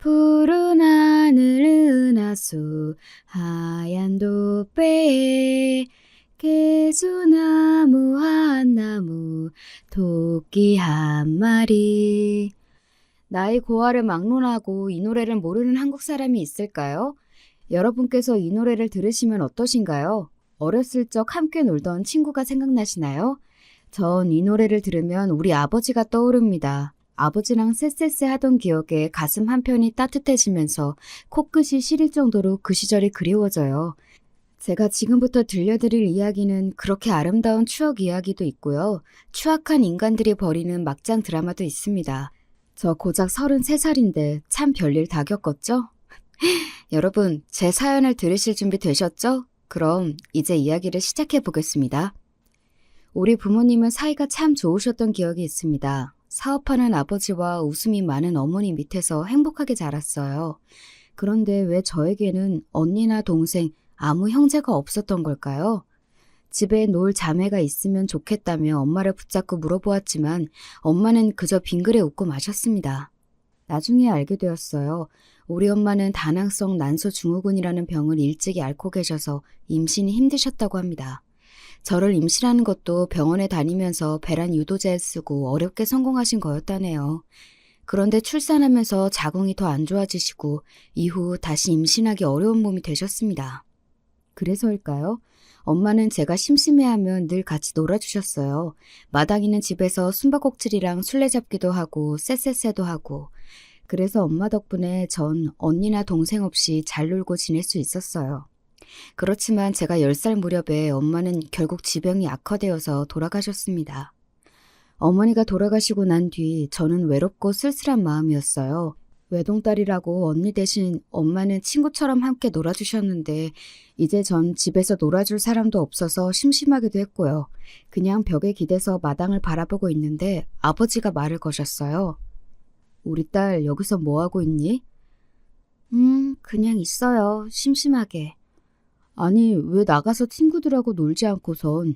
푸른 하늘 은하수 하얀 돛배에 개수나무 한 나무 토끼 한 마리. 나의 고아를 막론하고 이 노래를 모르는 한국 사람이 있을까요? 여러분께서 이 노래를 들으시면 어떠신가요? 어렸을 적 함께 놀던 친구가 생각나시나요? 전 이 노래를 들으면 우리 아버지가 떠오릅니다. 아버지랑 쎄쎄쎄 하던 기억에 가슴 한편이 따뜻해지면서 코끝이 시릴 정도로 그 시절이 그리워져요. 제가 지금부터 들려드릴 이야기는 그렇게 아름다운 추억 이야기도 있고요. 추악한 인간들이 벌이는 막장 드라마도 있습니다. 저 고작 33살인데 참 별일 다 겪었죠? 여러분, 제 사연을 들으실 준비 되셨죠? 그럼 이제 이야기를 시작해 보겠습니다. 우리 부모님은 사이가 참 좋으셨던 기억이 있습니다. 사업하는 아버지와 웃음이 많은 어머니 밑에서 행복하게 자랐어요. 그런데 왜 저에게는 언니나 동생, 아무 형제가 없었던 걸까요? 집에 놀 자매가 있으면 좋겠다며 엄마를 붙잡고 물어보았지만 엄마는 그저 빙그레 웃고 마셨습니다. 나중에 알게 되었어요. 우리 엄마는 다낭성 난소증후군이라는 병을 일찍이 앓고 계셔서 임신이 힘드셨다고 합니다. 저를 임신하는 것도 병원에 다니면서 배란 유도제를 쓰고 어렵게 성공하신 거였다네요. 그런데 출산하면서 자궁이 더 안 좋아지시고 이후 다시 임신하기 어려운 몸이 되셨습니다. 그래서일까요? 엄마는 제가 심심해하면 늘 같이 놀아주셨어요. 마당이는 집에서 숨바꼭질이랑 술래잡기도 하고 쎄쎄쎄도 하고. 그래서 엄마 덕분에 전 언니나 동생 없이 잘 놀고 지낼 수 있었어요. 그렇지만 제가 10살 무렵에 엄마는 결국 지병이 악화되어서 돌아가셨습니다. 어머니가 돌아가시고 난 뒤 저는 외롭고 쓸쓸한 마음이었어요. 외동딸이라고 언니 대신 엄마는 친구처럼 함께 놀아주셨는데 이제 전 집에서 놀아줄 사람도 없어서 심심하기도 했고요. 그냥 벽에 기대서 마당을 바라보고 있는데 아버지가 말을 거셨어요. 우리 딸 여기서 뭐 하고 있니? 그냥 있어요. 심심하게. 아니, 왜 나가서 친구들하고 놀지 않고선?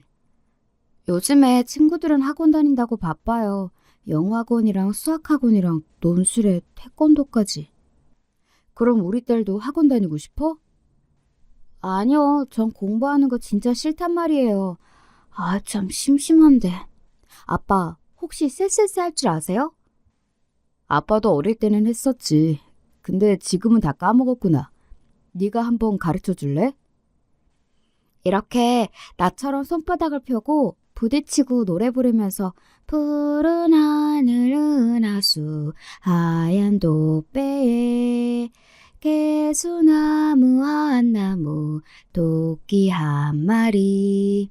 요즘에 친구들은 학원 다닌다고 바빠요. 영어학원이랑 수학학원이랑 논술에 태권도까지. 그럼 우리 딸도 학원 다니고 싶어? 아니요, 전 공부하는 거 진짜 싫단 말이에요. 아, 참 심심한데. 아빠, 혹시 쎄쎄쎄 할 줄 아세요? 아빠도 어릴 때는 했었지. 근데 지금은 다 까먹었구나. 네가 한번 가르쳐 줄래? 이렇게 나처럼 손바닥을 펴고 부딪히고 노래 부르면서 푸른 하늘 은하수 하얀 돛배에 개수나무 한 나무 토끼 한 마리.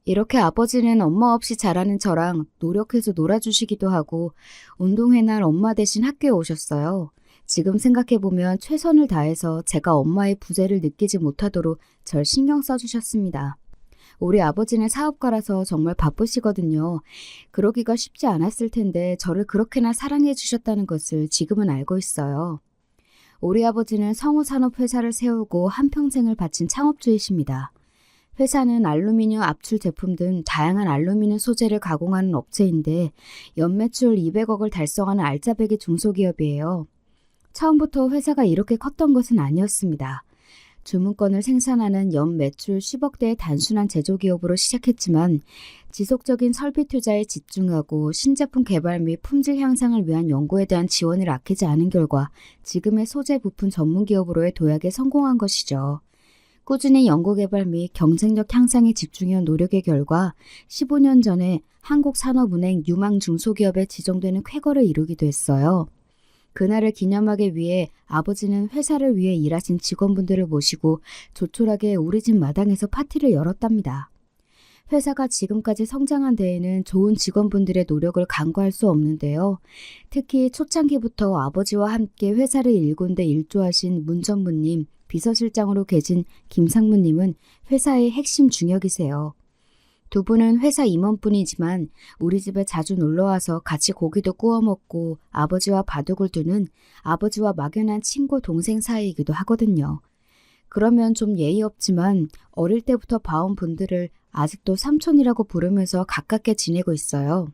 이렇게 아버지는 엄마 없이 자라는 저랑 노력해서 놀아주시기도 하고 운동회 날 엄마 대신 학교에 오셨어요. 지금 생각해보면 최선을 다해서 제가 엄마의 부재를 느끼지 못하도록 절 신경 써주셨습니다. 우리 아버지는 사업가라서 정말 바쁘시거든요. 그러기가 쉽지 않았을 텐데 저를 그렇게나 사랑해 주셨다는 것을 지금은 알고 있어요. 우리 아버지는 성우산업회사를 세우고 한평생을 바친 창업주이십니다. 회사는 알루미늄 압출 제품 등 다양한 알루미늄 소재를 가공하는 업체인데 연매출 200억을 달성하는 알짜배기 중소기업이에요. 처음부터 회사가 이렇게 컸던 것은 아니었습니다. 주문권을 생산하는 연 매출 10억대의 단순한 제조기업으로 시작했지만 지속적인 설비 투자에 집중하고 신제품 개발 및 품질 향상을 위한 연구에 대한 지원을 아끼지 않은 결과 지금의 소재 부품 전문기업으로의 도약에 성공한 것이죠. 꾸준히 연구개발 및 경쟁력 향상에 집중해온 노력의 결과 15년 전에 한국산업은행 유망 중소기업에 지정되는 쾌거를 이루기도 했어요. 그날을 기념하기 위해 아버지는 회사를 위해 일하신 직원분들을 모시고 조촐하게 우리 집 마당에서 파티를 열었답니다. 회사가 지금까지 성장한 데에는 좋은 직원분들의 노력을 간과할 수 없는데요. 특히 초창기부터 아버지와 함께 회사를 일군데 일조하신 문 전무님, 비서실장으로 계신 김상무님은 회사의 핵심 중역이세요. 두 분은 회사 임원뿐이지만 우리 집에 자주 놀러와서 같이 고기도 구워 먹고 아버지와 바둑을 두는 아버지와 막연한 친구 동생 사이이기도 하거든요. 그러면 좀 예의 없지만 어릴 때부터 봐온 분들을 아직도 삼촌이라고 부르면서 가깝게 지내고 있어요.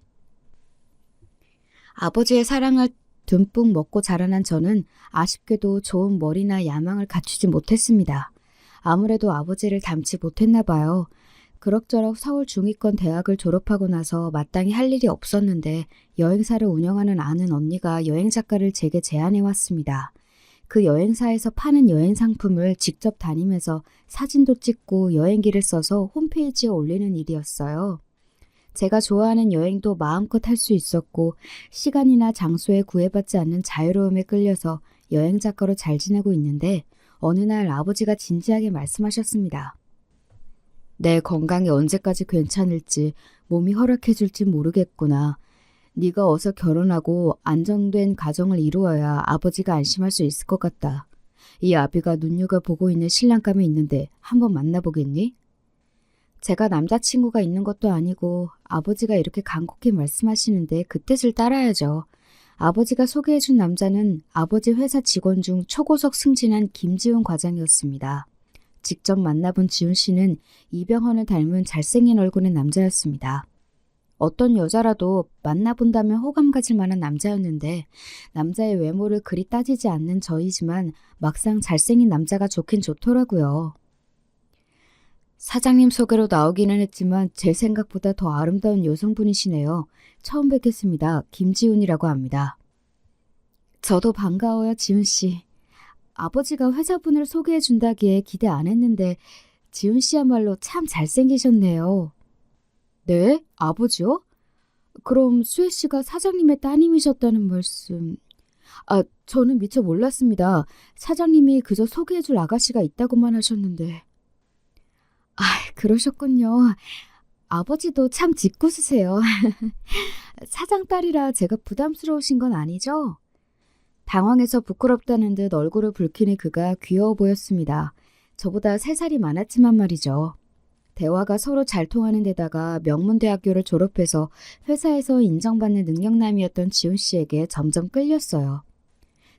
아버지의 사랑을 듬뿍 먹고 자라난 저는 아쉽게도 좋은 머리나 야망을 갖추지 못했습니다. 아무래도 아버지를 닮지 못했나 봐요. 그럭저럭 서울 중위권 대학을 졸업하고 나서 마땅히 할 일이 없었는데 여행사를 운영하는 아는 언니가 여행 작가를 제게 제안해 왔습니다. 그 여행사에서 파는 여행 상품을 직접 다니면서 사진도 찍고 여행기를 써서 홈페이지에 올리는 일이었어요. 제가 좋아하는 여행도 마음껏 할 수 있었고 시간이나 장소에 구애받지 않는 자유로움에 끌려서 여행 작가로 잘 지내고 있는데 어느 날 아버지가 진지하게 말씀하셨습니다. 내 건강이 언제까지 괜찮을지 몸이 허락해줄지 모르겠구나. 네가 어서 결혼하고 안정된 가정을 이루어야 아버지가 안심할 수 있을 것 같다. 이 아비가 눈여겨보고 있는 신랑감이 있는데 한번 만나보겠니? 제가 남자친구가 있는 것도 아니고 아버지가 이렇게 간곡히 말씀하시는데 그 뜻을 따라야죠. 아버지가 소개해준 남자는 아버지 회사 직원 중 초고속 승진한 김지훈 과장이었습니다. 직접 만나본 지훈 씨는 이병헌을 닮은 잘생긴 얼굴의 남자였습니다. 어떤 여자라도 만나본다면 호감 가질 만한 남자였는데 남자의 외모를 그리 따지지 않는 저이지만 막상 잘생긴 남자가 좋긴 좋더라고요. 사장님 소개로 나오기는 했지만 제 생각보다 더 아름다운 여성분이시네요. 처음 뵙겠습니다. 김지훈이라고 합니다. 저도 반가워요, 지훈 씨. 아버지가 회사분을 소개해 준다기에 기대 안 했는데 지훈 씨야말로 참 잘생기셨네요. 네? 아버지요? 그럼 수혜 씨가 사장님의 따님이셨다는 말씀... 저는 미처 몰랐습니다. 사장님이 그저 소개해줄 아가씨가 있다고만 하셨는데... 그러셨군요. 아버지도 참 짓궂으세요. 사장 딸이라 제가 부담스러우신 건 아니죠? 당황해서 부끄럽다는 듯 얼굴을 붉히니 그가 귀여워 보였습니다. 저보다 3살이 많았지만 말이죠. 대화가 서로 잘 통하는 데다가 명문대학교를 졸업해서 회사에서 인정받는 능력남이었던 지훈 씨에게 점점 끌렸어요.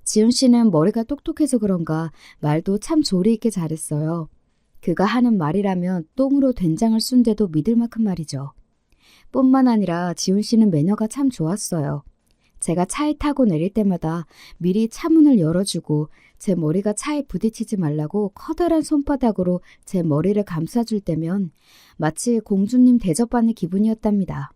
지훈 씨는 머리가 똑똑해서 그런가 말도 참 조리 있게 잘했어요. 그가 하는 말이라면 똥으로 된장을 쓴데도 믿을 만큼 말이죠. 뿐만 아니라 지훈 씨는 매너가 참 좋았어요. 제가 차에 타고 내릴 때마다 미리 차문을 열어주고 제 머리가 차에 부딪히지 말라고 커다란 손바닥으로 제 머리를 감싸줄 때면 마치 공주님 대접받는 기분이었답니다.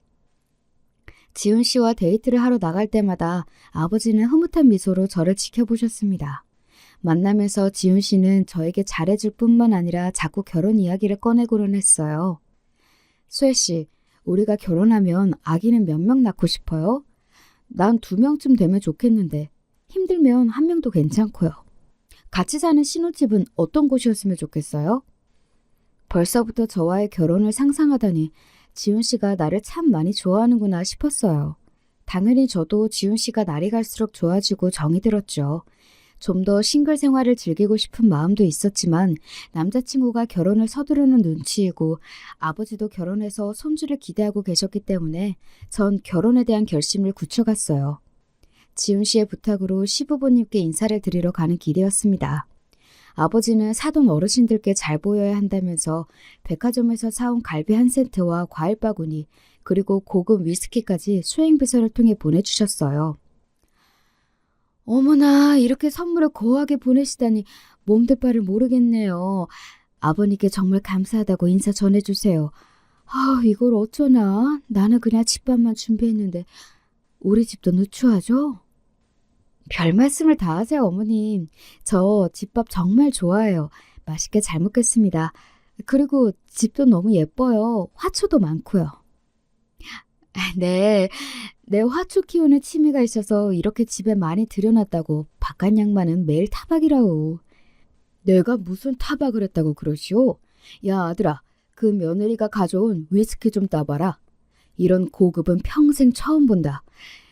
지훈 씨와 데이트를 하러 나갈 때마다 아버지는 흐뭇한 미소로 저를 지켜보셨습니다. 만나면서 지훈 씨는 저에게 잘해줄 뿐만 아니라 자꾸 결혼 이야기를 꺼내고는 했어요. 수혜 씨, 우리가 결혼하면 아기는 몇 명 낳고 싶어요? 난 2명쯤 되면 좋겠는데 힘들면 1명도 괜찮고요. 같이 사는 신혼집은 어떤 곳이었으면 좋겠어요? 벌써부터 저와의 결혼을 상상하다니 지훈 씨가 나를 참 많이 좋아하는구나 싶었어요. 당연히 저도 지훈 씨가 날이 갈수록 좋아지고 정이 들었죠. 좀 더 싱글 생활을 즐기고 싶은 마음도 있었지만 남자친구가 결혼을 서두르는 눈치이고 아버지도 결혼해서 손주를 기대하고 계셨기 때문에 전 결혼에 대한 결심을 굳혀갔어요. 지훈 씨의 부탁으로 시부모님께 인사를 드리러 가는 길이었습니다. 아버지는 사돈 어르신들께 잘 보여야 한다면서 백화점에서 사온 갈비 1세트와 과일 바구니 그리고 고급 위스키까지 수행비서를 통해 보내주셨어요. 어머나, 이렇게 선물을 고하게 보내시다니 몸둘 바를 모르겠네요. 아버님께 정말 감사하다고 인사 전해주세요. 이걸 어쩌나. 나는 그냥 집밥만 준비했는데 우리 집도 누추하죠? 별 말씀을 다 하세요, 어머님. 저 집밥 정말 좋아해요. 맛있게 잘 먹겠습니다. 그리고 집도 너무 예뻐요. 화초도 많고요. 네, 내 화초 키우는 취미가 있어서 이렇게 집에 많이 들여놨다고 바깥 양반은 매일 타박이라오. 내가 무슨 타박을 했다고 그러시오? 야, 아들아, 그 며느리가 가져온 위스키 좀 따봐라. 이런 고급은 평생 처음 본다.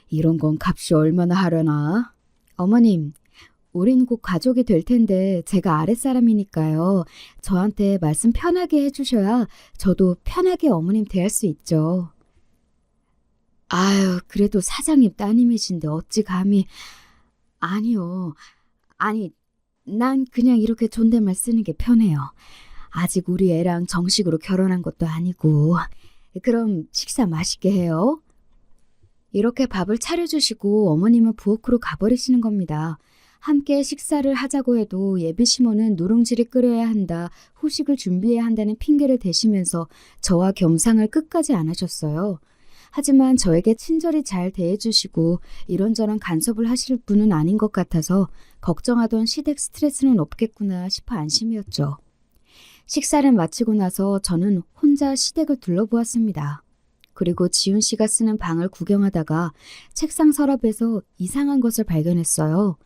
이런 건 값이 얼마나 하려나? 어머님, 우린 곧 가족이 될 텐데 제가 아랫사람이니까요. 저한테 말씀 편하게 해주셔야 저도 편하게 어머님 대할 수 있죠. 그래도 사장님 따님이신데 어찌 감히... 아니요. 아니, 난 그냥 이렇게 존댓말 쓰는 게 편해요. 아직 우리 애랑 정식으로 결혼한 것도 아니고. 그럼 식사 맛있게 해요. 이렇게 밥을 차려주시고 어머님은 부엌으로 가버리시는 겁니다. 함께 식사를 하자고 해도 예비 시모는 누룽지를 끓여야 한다, 후식을 준비해야 한다는 핑계를 대시면서 저와 겸상을 끝까지 안 하셨어요. 하지만 저에게 친절히 잘 대해주시고 이런저런 간섭을 하실 분은 아닌 것 같아서 걱정하던 시댁 스트레스는 없겠구나 싶어 안심이었죠. 식사를 마치고 나서 저는 혼자 시댁을 둘러보았습니다. 그리고 지훈 씨가 쓰는 방을 구경하다가 책상 서랍에서 이상한 것을 발견했어요.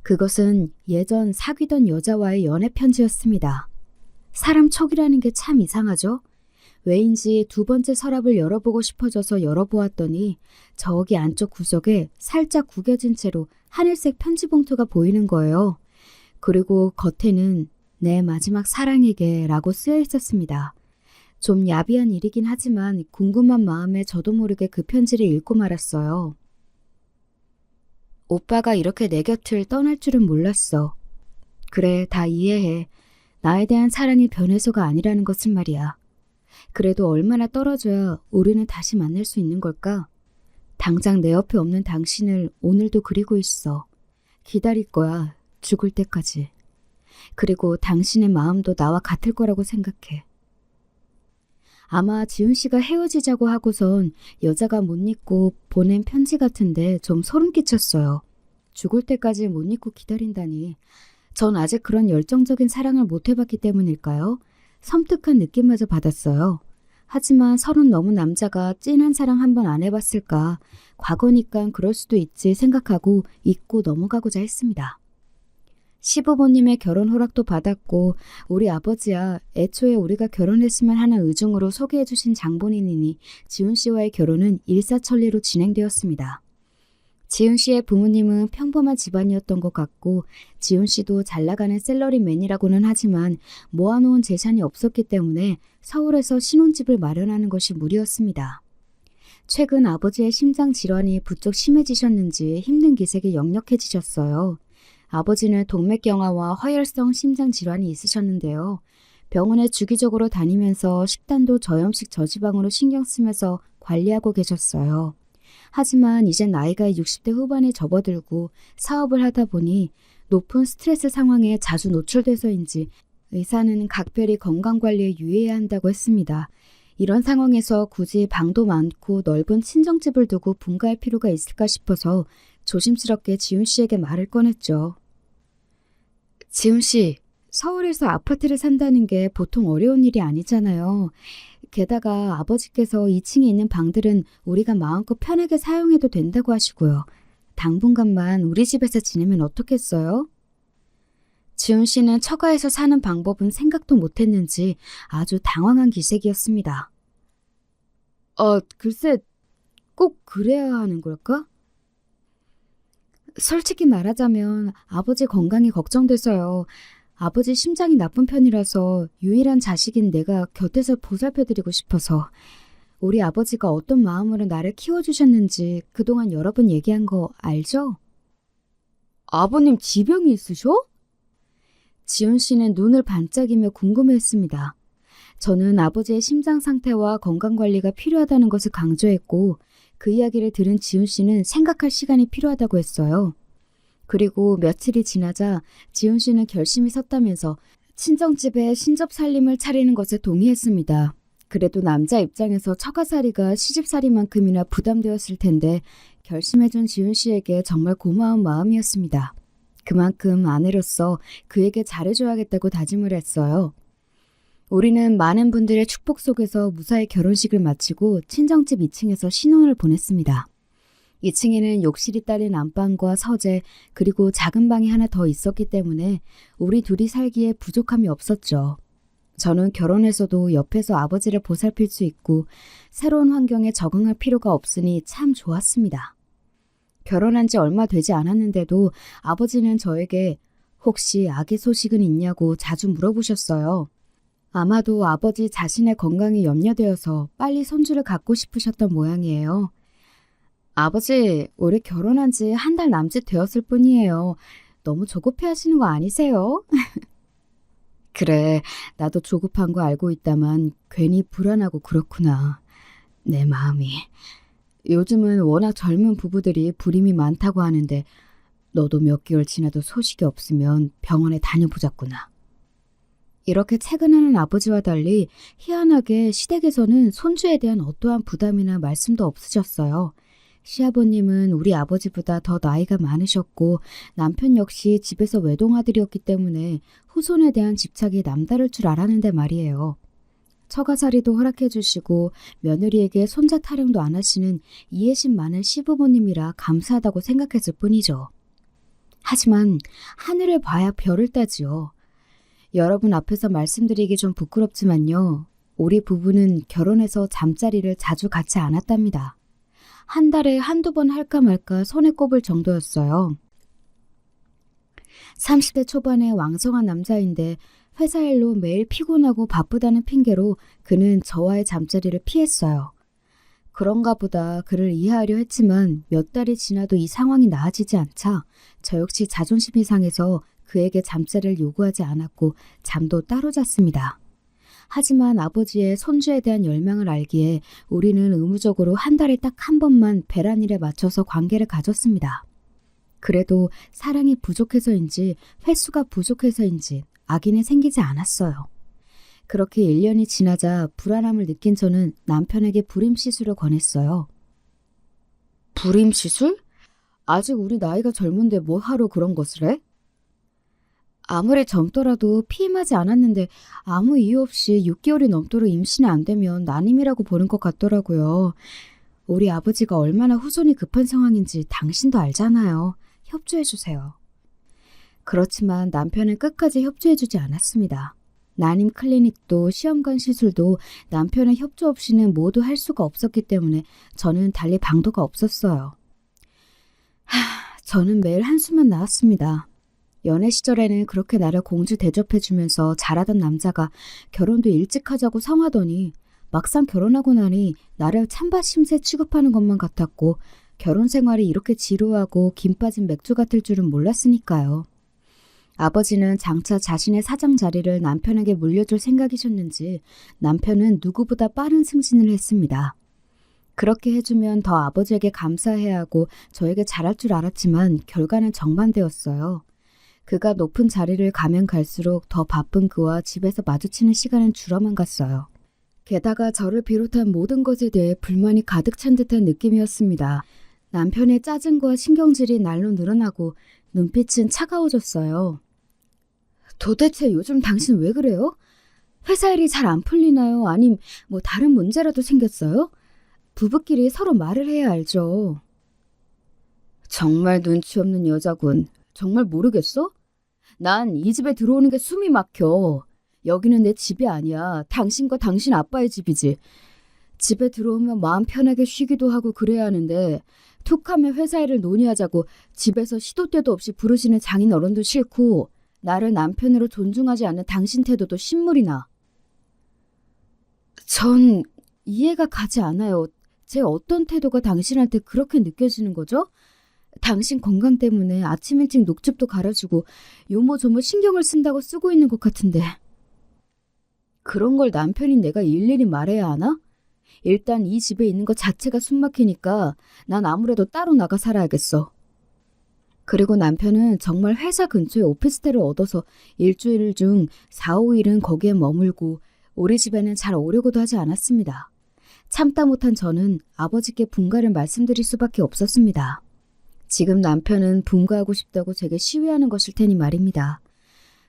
그것은 예전 사귀던 여자와의 연애 편지였습니다. 사람 촉이라는 게 참 이상하죠? 왜인지 두 번째 서랍을 열어보고 싶어져서 열어보았더니 저기 안쪽 구석에 살짝 구겨진 채로 하늘색 편지 봉투가 보이는 거예요. 그리고 겉에는 내 마지막 사랑에게 라고 쓰여 있었습니다. 좀 야비한 일이긴 하지만 궁금한 마음에 저도 모르게 그 편지를 읽고 말았어요. 오빠가 이렇게 내 곁을 떠날 줄은 몰랐어. 그래, 다 이해해. 나에 대한 사랑이 변해서가 아니라는 것을 말이야. 그래도 얼마나 떨어져야 우리는 다시 만날 수 있는 걸까? 당장 내 옆에 없는 당신을 오늘도 그리고 있어. 기다릴 거야, 죽을 때까지. 그리고 당신의 마음도 나와 같을 거라고 생각해. 아마 지훈 씨가 헤어지자고 하고선 여자가 못 잊고 보낸 편지 같은데 좀 소름 끼쳤어요. 죽을 때까지 못 잊고 기다린다니. 전 아직 그런 열정적인 사랑을 못 해봤기 때문일까요? 섬뜩한 느낌마저 받았어요. 하지만 30 넘은 남자가 찐한 사랑 한 번 안 해봤을까? 과거니까 그럴 수도 있지 생각하고 잊고 넘어가고자 했습니다. 시부모님의 결혼 허락도 받았고 우리 아버지야 애초에 우리가 결혼했으면 하는 의중으로 소개해 주신 장본인이니 지훈 씨와의 결혼은 일사천리로 진행되었습니다. 지훈 씨의 부모님은 평범한 집안이었던 것 같고 지훈 씨도 잘 나가는 셀러리맨이라고는 하지만 모아놓은 재산이 없었기 때문에 서울에서 신혼집을 마련하는 것이 무리였습니다. 최근 아버지의 심장 질환이 부쩍 심해지셨는지 힘든 기색이 역력해지셨어요. 아버지는 동맥경화와 화열성 심장 질환이 있으셨는데요. 병원에 주기적으로 다니면서 식단도 저염식 저지방으로 신경 쓰면서 관리하고 계셨어요. 하지만 이제 나이가 60대 후반에 접어들고 사업을 하다 보니 높은 스트레스 상황에 자주 노출돼서인지 의사는 각별히 건강관리에 유의해야 한다고 했습니다. 이런 상황에서 굳이 방도 많고 넓은 친정집을 두고 분가할 필요가 있을까 싶어서 조심스럽게 지훈 씨에게 말을 꺼냈죠. 지훈 씨, 서울에서 아파트를 산다는 게 보통 어려운 일이 아니잖아요. 게다가 아버지께서 2층에 있는 방들은 우리가 마음껏 편하게 사용해도 된다고 하시고요. 당분간만 우리 집에서 지내면 어떻겠어요? 지훈 씨는 처가에서 사는 방법은 생각도 못했는지 아주 당황한 기색이었습니다. 글쎄, 꼭 그래야 하는 걸까? 솔직히 말하자면 아버지 건강이 걱정돼서요. 아버지 심장이 나쁜 편이라서 유일한 자식인 내가 곁에서 보살펴드리고 싶어서. 우리 아버지가 어떤 마음으로 나를 키워주셨는지 그동안 여러 번 얘기한 거 알죠? 아버님 지병이 있으셔? 지훈 씨는 눈을 반짝이며 궁금해했습니다. 저는 아버지의 심장 상태와 건강관리가 필요하다는 것을 강조했고 그 이야기를 들은 지훈 씨는 생각할 시간이 필요하다고 했어요. 그리고 며칠이 지나자 지훈 씨는 결심이 섰다면서 친정집에 신접살림을 차리는 것에 동의했습니다. 그래도 남자 입장에서 처가살이가 시집살이만큼이나 부담되었을 텐데 결심해준 지훈 씨에게 정말 고마운 마음이었습니다. 그만큼 아내로서 그에게 잘해줘야겠다고 다짐을 했어요. 우리는 많은 분들의 축복 속에서 무사히 결혼식을 마치고 친정집 2층에서 신혼을 보냈습니다. 2층에는 욕실이 딸린 안방과 서재 그리고 작은 방이 하나 더 있었기 때문에 우리 둘이 살기에 부족함이 없었죠. 저는 결혼해서도 옆에서 아버지를 보살필 수 있고 새로운 환경에 적응할 필요가 없으니 참 좋았습니다. 결혼한 지 얼마 되지 않았는데도 아버지는 저에게 혹시 아기 소식은 있냐고 자주 물어보셨어요. 아마도 아버지 자신의 건강이 염려되어서 빨리 손주를 갖고 싶으셨던 모양이에요. 아버지, 올해 결혼한 지 한 달 남짓 되었을 뿐이에요. 너무 조급해 하시는 거 아니세요? 그래, 나도 조급한 거 알고 있다만 괜히 불안하고 그렇구나. 내 마음이. 요즘은 워낙 젊은 부부들이 불임이 많다고 하는데 너도 몇 개월 지나도 소식이 없으면 병원에 다녀보자꾸나. 이렇게 채근하는 아버지와 달리 희한하게 시댁에서는 손주에 대한 어떠한 부담이나 말씀도 없으셨어요. 시아버님은 우리 아버지보다 더 나이가 많으셨고 남편 역시 집에서 외동아들이었기 때문에 후손에 대한 집착이 남다를 줄 알았는데 말이에요. 처가살이도 허락해 주시고 며느리에게 손자 타령도 안 하시는 이해심 많은 시부모님이라 감사하다고 생각했을 뿐이죠. 하지만 하늘을 봐야 별을 따지요. 여러분 앞에서 말씀드리기 좀 부끄럽지만요. 우리 부부는 결혼해서 잠자리를 자주 같이 않았답니다. 한 달에 한두 번 할까 말까 손에 꼽을 정도였어요. 30대 초반의 왕성한 남자인데 회사 일로 매일 피곤하고 바쁘다는 핑계로 그는 저와의 잠자리를 피했어요. 그런가 보다 그를 이해하려 했지만 몇 달이 지나도 이 상황이 나아지지 않자 저 역시 자존심이 상해서 그에게 잠자리를 요구하지 않았고 잠도 따로 잤습니다. 하지만 아버지의 손주에 대한 열망을 알기에 우리는 의무적으로 한 달에 딱 한 번만 배란일에 맞춰서 관계를 가졌습니다. 그래도 사랑이 부족해서인지 횟수가 부족해서인지 악인이 생기지 않았어요. 그렇게 1년이 지나자 불안함을 느낀 저는 남편에게 불임 시술을 권했어요. 불임 시술? 아직 우리 나이가 젊은데 뭐 하러 그런 것을 해? 아무리 젊더라도 피임하지 않았는데 아무 이유 없이 6개월이 넘도록 임신이 안 되면 난임이라고 보는 것 같더라고요. 우리 아버지가 얼마나 후손이 급한 상황인지 당신도 알잖아요. 협조해 주세요. 그렇지만 남편은 끝까지 협조해 주지 않았습니다. 난임 클리닉도 시험관 시술도 남편의 협조 없이는 모두 할 수가 없었기 때문에 저는 달리 방도가 없었어요. 저는 매일 한숨만 나왔습니다. 연애 시절에는 그렇게 나를 공주 대접해주면서 잘하던 남자가 결혼도 일찍 하자고 성하더니 막상 결혼하고 나니 나를 찬밥 심세 취급하는 것만 같았고 결혼 생활이 이렇게 지루하고 김 빠진 맥주 같을 줄은 몰랐으니까요. 아버지는 장차 자신의 사장 자리를 남편에게 물려줄 생각이셨는지 남편은 누구보다 빠른 승진을 했습니다. 그렇게 해주면 더 아버지에게 감사해야 하고 저에게 잘할 줄 알았지만 결과는 정반대였어요. 그가 높은 자리를 가면 갈수록 더 바쁜 그와 집에서 마주치는 시간은 줄어만 갔어요. 게다가 저를 비롯한 모든 것에 대해 불만이 가득 찬 듯한 느낌이었습니다. 남편의 짜증과 신경질이 날로 늘어나고 눈빛은 차가워졌어요. 도대체 요즘 당신 왜 그래요? 회사 일이 잘 안 풀리나요? 아님 뭐 다른 문제라도 생겼어요? 부부끼리 서로 말을 해야 알죠. 정말 눈치 없는 여자군. 정말 모르겠어? 난 이 집에 들어오는 게 숨이 막혀. 여기는 내 집이 아니야. 당신과 당신 아빠의 집이지. 집에 들어오면 마음 편하게 쉬기도 하고 그래야 하는데 툭하면 회사 일을 논의하자고 집에서 시도 때도 없이 부르시는 장인 어른도 싫고 나를 남편으로 존중하지 않는 당신 태도도 신물이 나. 전 이해가 가지 않아요. 제 어떤 태도가 당신한테 그렇게 느껴지는 거죠? 당신 건강 때문에 아침 일찍 녹즙도 갈아주고 요모조모 신경을 쓴다고 쓰고 있는 것 같은데. 그런 걸 남편인 내가 일일이 말해야 하나? 일단 이 집에 있는 것 자체가 숨막히니까 난 아무래도 따로 나가 살아야겠어. 그리고 남편은 정말 회사 근처에 오피스텔을 얻어서 일주일 중 4, 5일은 거기에 머물고 우리 집에는 잘 오려고도 하지 않았습니다. 참다 못한 저는 아버지께 분가를 말씀드릴 수밖에 없었습니다. 지금 남편은 분가하고 싶다고 제게 시위하는 것일 테니 말입니다.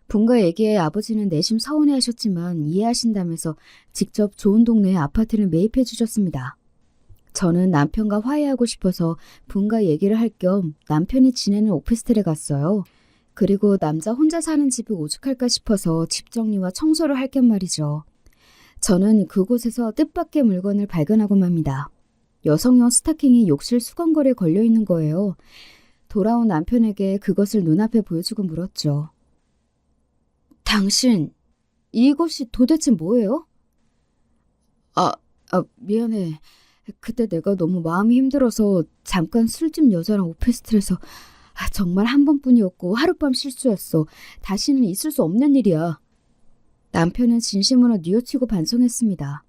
분가 얘기에 아버지는 내심 서운해하셨지만 이해하신다면서 직접 좋은 동네에 아파트를 매입해 주셨습니다. 저는 남편과 화해하고 싶어서 분가 얘기를 할 겸 남편이 지내는 오피스텔에 갔어요. 그리고 남자 혼자 사는 집이 오죽할까 싶어서 집 정리와 청소를 할 겸 말이죠. 저는 그곳에서 뜻밖의 물건을 발견하고 맙니다. 여성용 스타킹이 욕실 수건걸이에 걸려있는 거예요. 돌아온 남편에게 그것을 눈앞에 보여주고 물었죠. 당신, 이곳이 도대체 뭐예요? 미안해. 그때 내가 너무 마음이 힘들어서 잠깐 술집 여자랑 오피스텔에서 정말 한 번뿐이었고 하룻밤 실수였어. 다시는 있을 수 없는 일이야. 남편은 진심으로 뉘우치고 반성했습니다.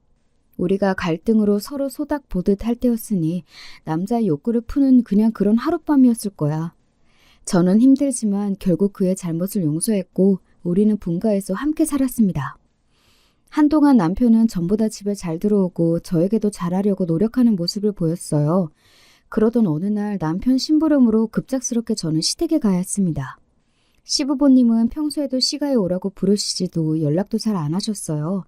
우리가 갈등으로 서로 소닥 보듯 할 때였으니 남자의 욕구를 푸는 그냥 그런 하룻밤이었을 거야. 저는 힘들지만 결국 그의 잘못을 용서했고 우리는 분가해서 함께 살았습니다. 한동안 남편은 전보다 집에 잘 들어오고 저에게도 잘하려고 노력하는 모습을 보였어요. 그러던 어느 날 남편 심부름으로 급작스럽게 저는 시댁에 가야 했습니다. 시부모님은 평소에도 시가에 오라고 부르시지도 연락도 잘 안 하셨어요.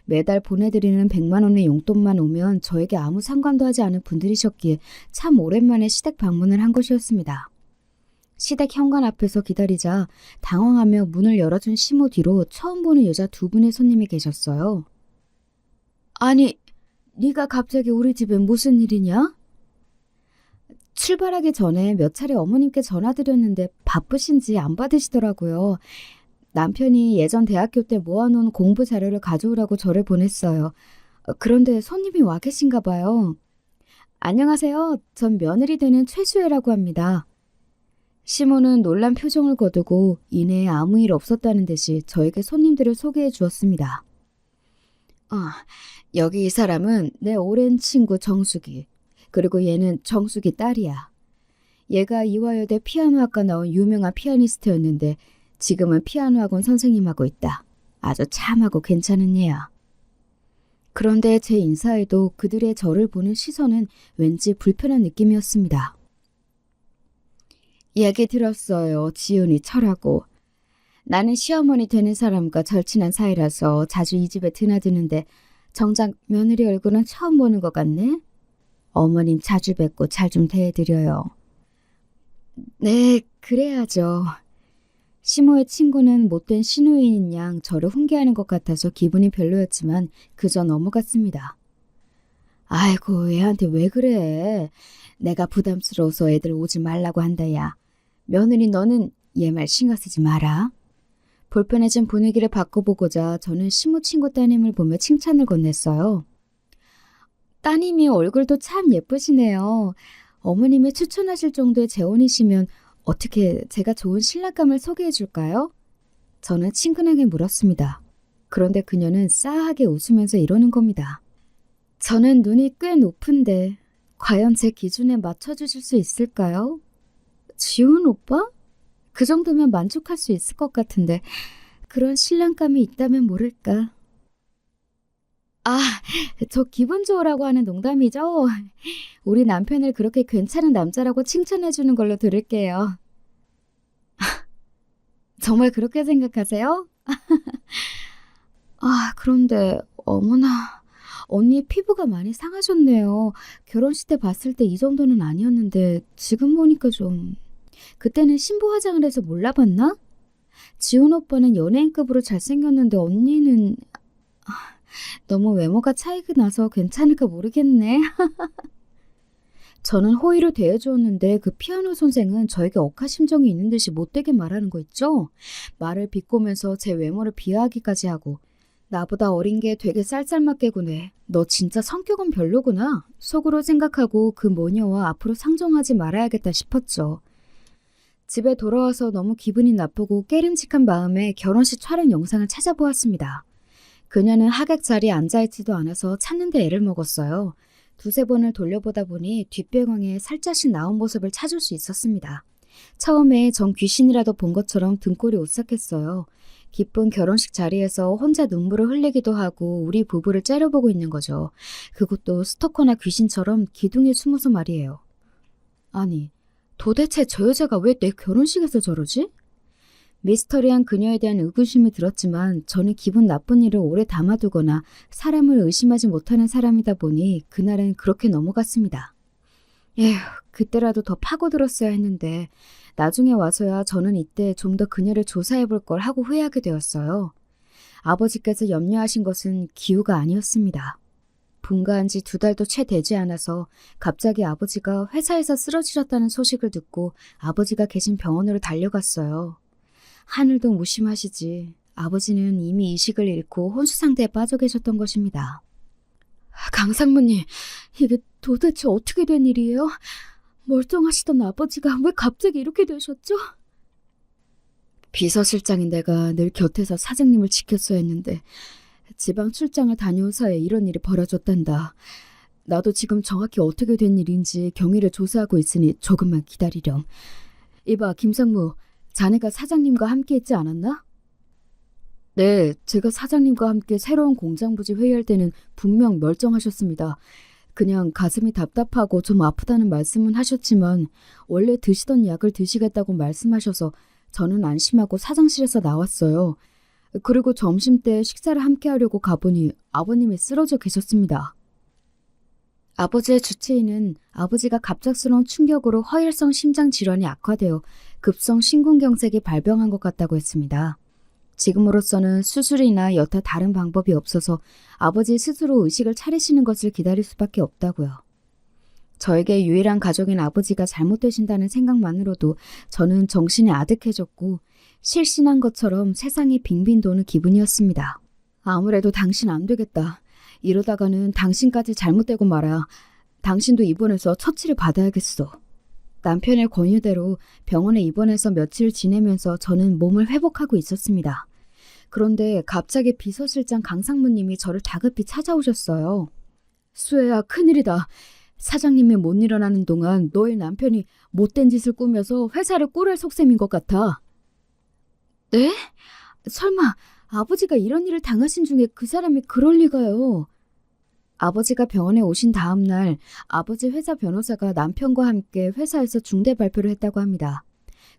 매달 보내드리는 100만 원의 용돈만 오면 저에게 아무 상관도 하지 않은 분들이셨기에 참 오랜만에 시댁 방문을 한 것이었습니다. 시댁 현관 앞에서 기다리자 당황하며 문을 열어준 시모 뒤로 처음 보는 여자 두 분의 손님이 계셨어요. 아니, 네가 갑자기 우리 집에 무슨 일이냐? 출발하기 전에 몇 차례 어머님께 전화드렸는데 바쁘신지 안 받으시더라고요. 남편이 예전 대학교 때 모아놓은 공부 자료를 가져오라고 저를 보냈어요. 그런데 손님이 와 계신가 봐요. 안녕하세요. 전 며느리 되는 최수혜라고 합니다. 시모는 놀란 표정을 거두고 이내에 아무 일 없었다는 듯이 저에게 손님들을 소개해 주었습니다. 여기 이 사람은 내 오랜 친구 정숙이. 그리고 얘는 정숙이 딸이야. 얘가 이화여대 피아노학과 나온 유명한 피아니스트였는데 지금은 피아노 학원 선생님 하고 있다. 아주 참하고 괜찮은 얘야. 그런데 제 인사에도 그들의 저를 보는 시선은 왠지 불편한 느낌이었습니다. 얘기 들었어요. 지훈이 철하고. 나는 시어머니 되는 사람과 절친한 사이라서 자주 이 집에 드나드는데 정작 며느리 얼굴은 처음 보는 것 같네. 어머님 자주 뵙고 잘 좀 대해드려요. 네, 그래야죠. 시모의 친구는 못된 시누이인 양 저를 훈계하는 것 같아서 기분이 별로였지만 그저 넘어갔습니다. 아이고, 얘한테 왜 그래? 내가 부담스러워서 애들 오지 말라고 한다, 야. 며느리 너는 얘 말 신경 쓰지 마라. 불편해진 분위기를 바꿔보고자 저는 시모 친구 따님을 보며 칭찬을 건넸어요. 따님이 얼굴도 참 예쁘시네요. 어머님이 추천하실 정도의 재혼이시면 어떻게 제가 좋은 신랑감을 소개해 줄까요? 저는 친근하게 물었습니다. 그런데 그녀는 싸하게 웃으면서 이러는 겁니다. 저는 눈이 꽤 높은데 과연 제 기준에 맞춰주실 수 있을까요? 지훈 오빠? 그 정도면 만족할 수 있을 것 같은데 그런 신랑감이 있다면 모를까. 저 기분 좋으라고 하는 농담이죠? 우리 남편을 그렇게 괜찮은 남자라고 칭찬해주는 걸로 들을게요. 정말 그렇게 생각하세요? 그런데 어머나, 언니 피부가 많이 상하셨네요. 결혼식 때 봤을 때 이 정도는 아니었는데 지금 보니까 좀... 그때는 신부 화장을 해서 몰라봤나? 지훈 오빠는 연예인급으로 잘생겼는데 언니는... 너무 외모가 차이가 나서 괜찮을까 모르겠네. 저는 호의로 대해주었는데 그 피아노 선생은 저에게 억하심정이 있는 듯이 못되게 말하는 거 있죠? 말을 비꼬면서 제 외모를 비하하기까지 하고 나보다 어린 게 되게 쌀쌀맞게 구네. 너 진짜 성격은 별로구나. 속으로 생각하고 그 모녀와 앞으로 상종하지 말아야겠다 싶었죠. 집에 돌아와서 너무 기분이 나쁘고 깨름직한 마음에 결혼식 촬영 영상을 찾아보았습니다. 그녀는 하객 자리에 앉아있지도 않아서 찾는데 애를 먹었어요. 두세 번을 돌려보다 보니 뒷배경에 살짝씩 나온 모습을 찾을 수 있었습니다. 처음에 전 귀신이라도 본 것처럼 등골이 오싹했어요. 기쁜 결혼식 자리에서 혼자 눈물을 흘리기도 하고 우리 부부를 째려보고 있는 거죠. 그것도 스토커나 귀신처럼 기둥에 숨어서 말이에요. 아니, 도대체 저 여자가 왜 내 결혼식에서 저러지? 미스터리한 그녀에 대한 의구심이 들었지만 저는 기분 나쁜 일을 오래 담아두거나 사람을 의심하지 못하는 사람이다 보니 그날은 그렇게 넘어갔습니다. 에휴, 그때라도 더 파고들었어야 했는데 나중에 와서야 저는 이때 좀 더 그녀를 조사해볼 걸 하고 후회하게 되었어요. 아버지께서 염려하신 것은 기우가 아니었습니다. 분가한 지 2달도 채 되지 않아서 갑자기 아버지가 회사에서 쓰러지셨다는 소식을 듣고 아버지가 계신 병원으로 달려갔어요. 하늘도 무심하시지. 아버지는 이미 의식을 잃고 혼수 상태에 빠져 계셨던 것입니다. 강상무님, 이게 도대체 어떻게 된 일이에요? 멀쩡하시던 아버지가 왜 갑자기 이렇게 되셨죠? 비서실장인 내가 늘 곁에서 사장님을 지켰어야 했는데 지방 출장을 다녀온 사이에 이런 일이 벌어졌단다. 나도 지금 정확히 어떻게 된 일인지 경위를 조사하고 있으니 조금만 기다리렴. 이봐, 김상무, 자네가 사장님과 함께 있지 않았나? 네, 제가 사장님과 함께 새로운 공장 부지 회의할 때는 분명 멀쩡하셨습니다. 그냥 가슴이 답답하고 좀 아프다는 말씀은 하셨지만 원래 드시던 약을 드시겠다고 말씀하셔서 저는 안심하고 사장실에서 나왔어요. 그리고 점심때 식사를 함께 하려고 가보니 아버님이 쓰러져 계셨습니다. 아버지의 주치의는 아버지가 갑작스러운 충격으로 허혈성 심장 질환이 악화되어 급성 심근경색이 발병한 것 같다고 했습니다. 지금으로서는 수술이나 여타 다른 방법이 없어서 아버지 스스로 의식을 차리시는 것을 기다릴 수밖에 없다고요. 저에게 유일한 가족인 아버지가 잘못되신다는 생각만으로도 저는 정신이 아득해졌고 실신한 것처럼 세상이 빙빙 도는 기분이었습니다. 아무래도 당신 안 되겠다. 이러다가는 당신까지 잘못되고 말아. 당신도 입원해서 처치를 받아야겠어. 남편의 권유대로 병원에 입원해서 며칠 지내면서 저는 몸을 회복하고 있었습니다. 그런데 갑자기 비서실장 강상무님이 저를 다급히 찾아오셨어요. 수혜야, 큰일이다. 사장님이 못 일어나는 동안 너의 남편이 못된 짓을 꾸며서 회사를 꿀할 속셈인 것 같아. 네? 설마 아버지가 이런 일을 당하신 중에 그 사람이 그럴 리가요. 아버지가 병원에 오신 다음 날 아버지 회사 변호사가 남편과 함께 회사에서 중대 발표를 했다고 합니다.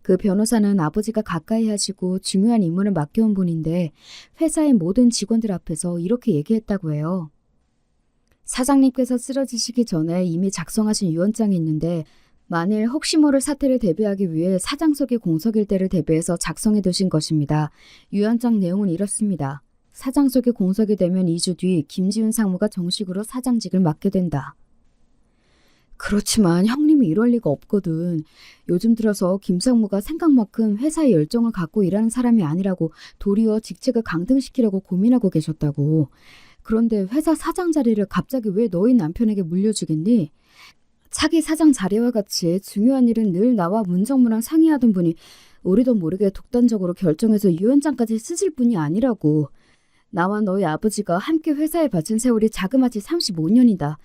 그 변호사는 아버지가 가까이 하시고 중요한 임무를 맡겨온 분인데 회사의 모든 직원들 앞에서 이렇게 얘기했다고 해요. 사장님께서 쓰러지시기 전에 이미 작성하신 유언장이 있는데 만일 혹시 모를 사태를 대비하기 위해 사장석의 공석일대를 대비해서 작성해 두신 것입니다. 유언장 내용은 이렇습니다. 사장석이 공석이 되면 2주 뒤 김지훈 상무가 정식으로 사장직을 맡게 된다. 그렇지만 형님이 이럴 리가 없거든. 요즘 들어서 김 상무가 생각만큼 회사에 열정을 갖고 일하는 사람이 아니라고 도리어 직책을 강등시키려고 고민하고 계셨다고. 그런데 회사 사장 자리를 갑자기 왜 너희 남편에게 물려주겠니? 차기 사장 자리와 같이 중요한 일은 늘 나와 문정무랑 상의하던 분이 우리도 모르게 독단적으로 결정해서 유언장까지 쓰실 분이 아니라고. 나와 너희 아버지가 함께 회사에 바친 세월이 자그마치 35년이다.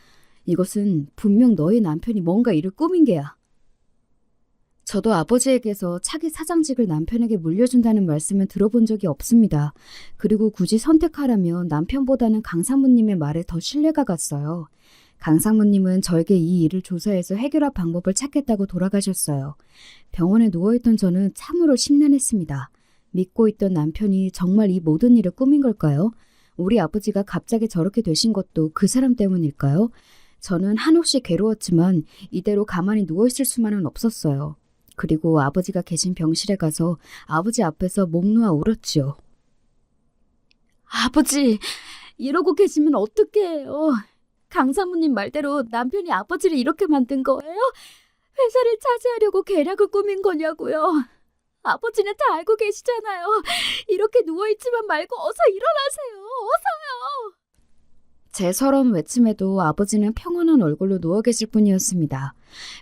이것은 분명 너희 남편이 뭔가 일을 꾸민 게야. 저도 아버지에게서 차기 사장직을 남편에게 물려준다는 말씀을 들어본 적이 없습니다. 그리고 굳이 선택하라면 남편보다는 강상무님의 말에 더 신뢰가 갔어요. 강상무님은 저에게 이 일을 조사해서 해결할 방법을 찾겠다고 돌아가셨어요. 병원에 누워있던 저는 참으로 심란했습니다. 믿고 있던 남편이 정말 이 모든 일을 꾸민 걸까요? 우리 아버지가 갑자기 저렇게 되신 것도 그 사람 때문일까요? 저는 한없이 괴로웠지만 이대로 가만히 누워있을 수만은 없었어요. 그리고 아버지가 계신 병실에 가서 아버지 앞에서 목 놓아 울었지요. 아버지, 이러고 계시면 어떡해요? 강사모님 말대로 남편이 아버지를 이렇게 만든 거예요? 회사를 차지하려고 계략을 꾸민 거냐고요? 아버지는 다 알고 계시잖아요. 이렇게 누워있지만 말고 어서 일어나세요. 어서요. 제 서러운 외침에도 아버지는 평온한 얼굴로 누워 계실 뿐이었습니다.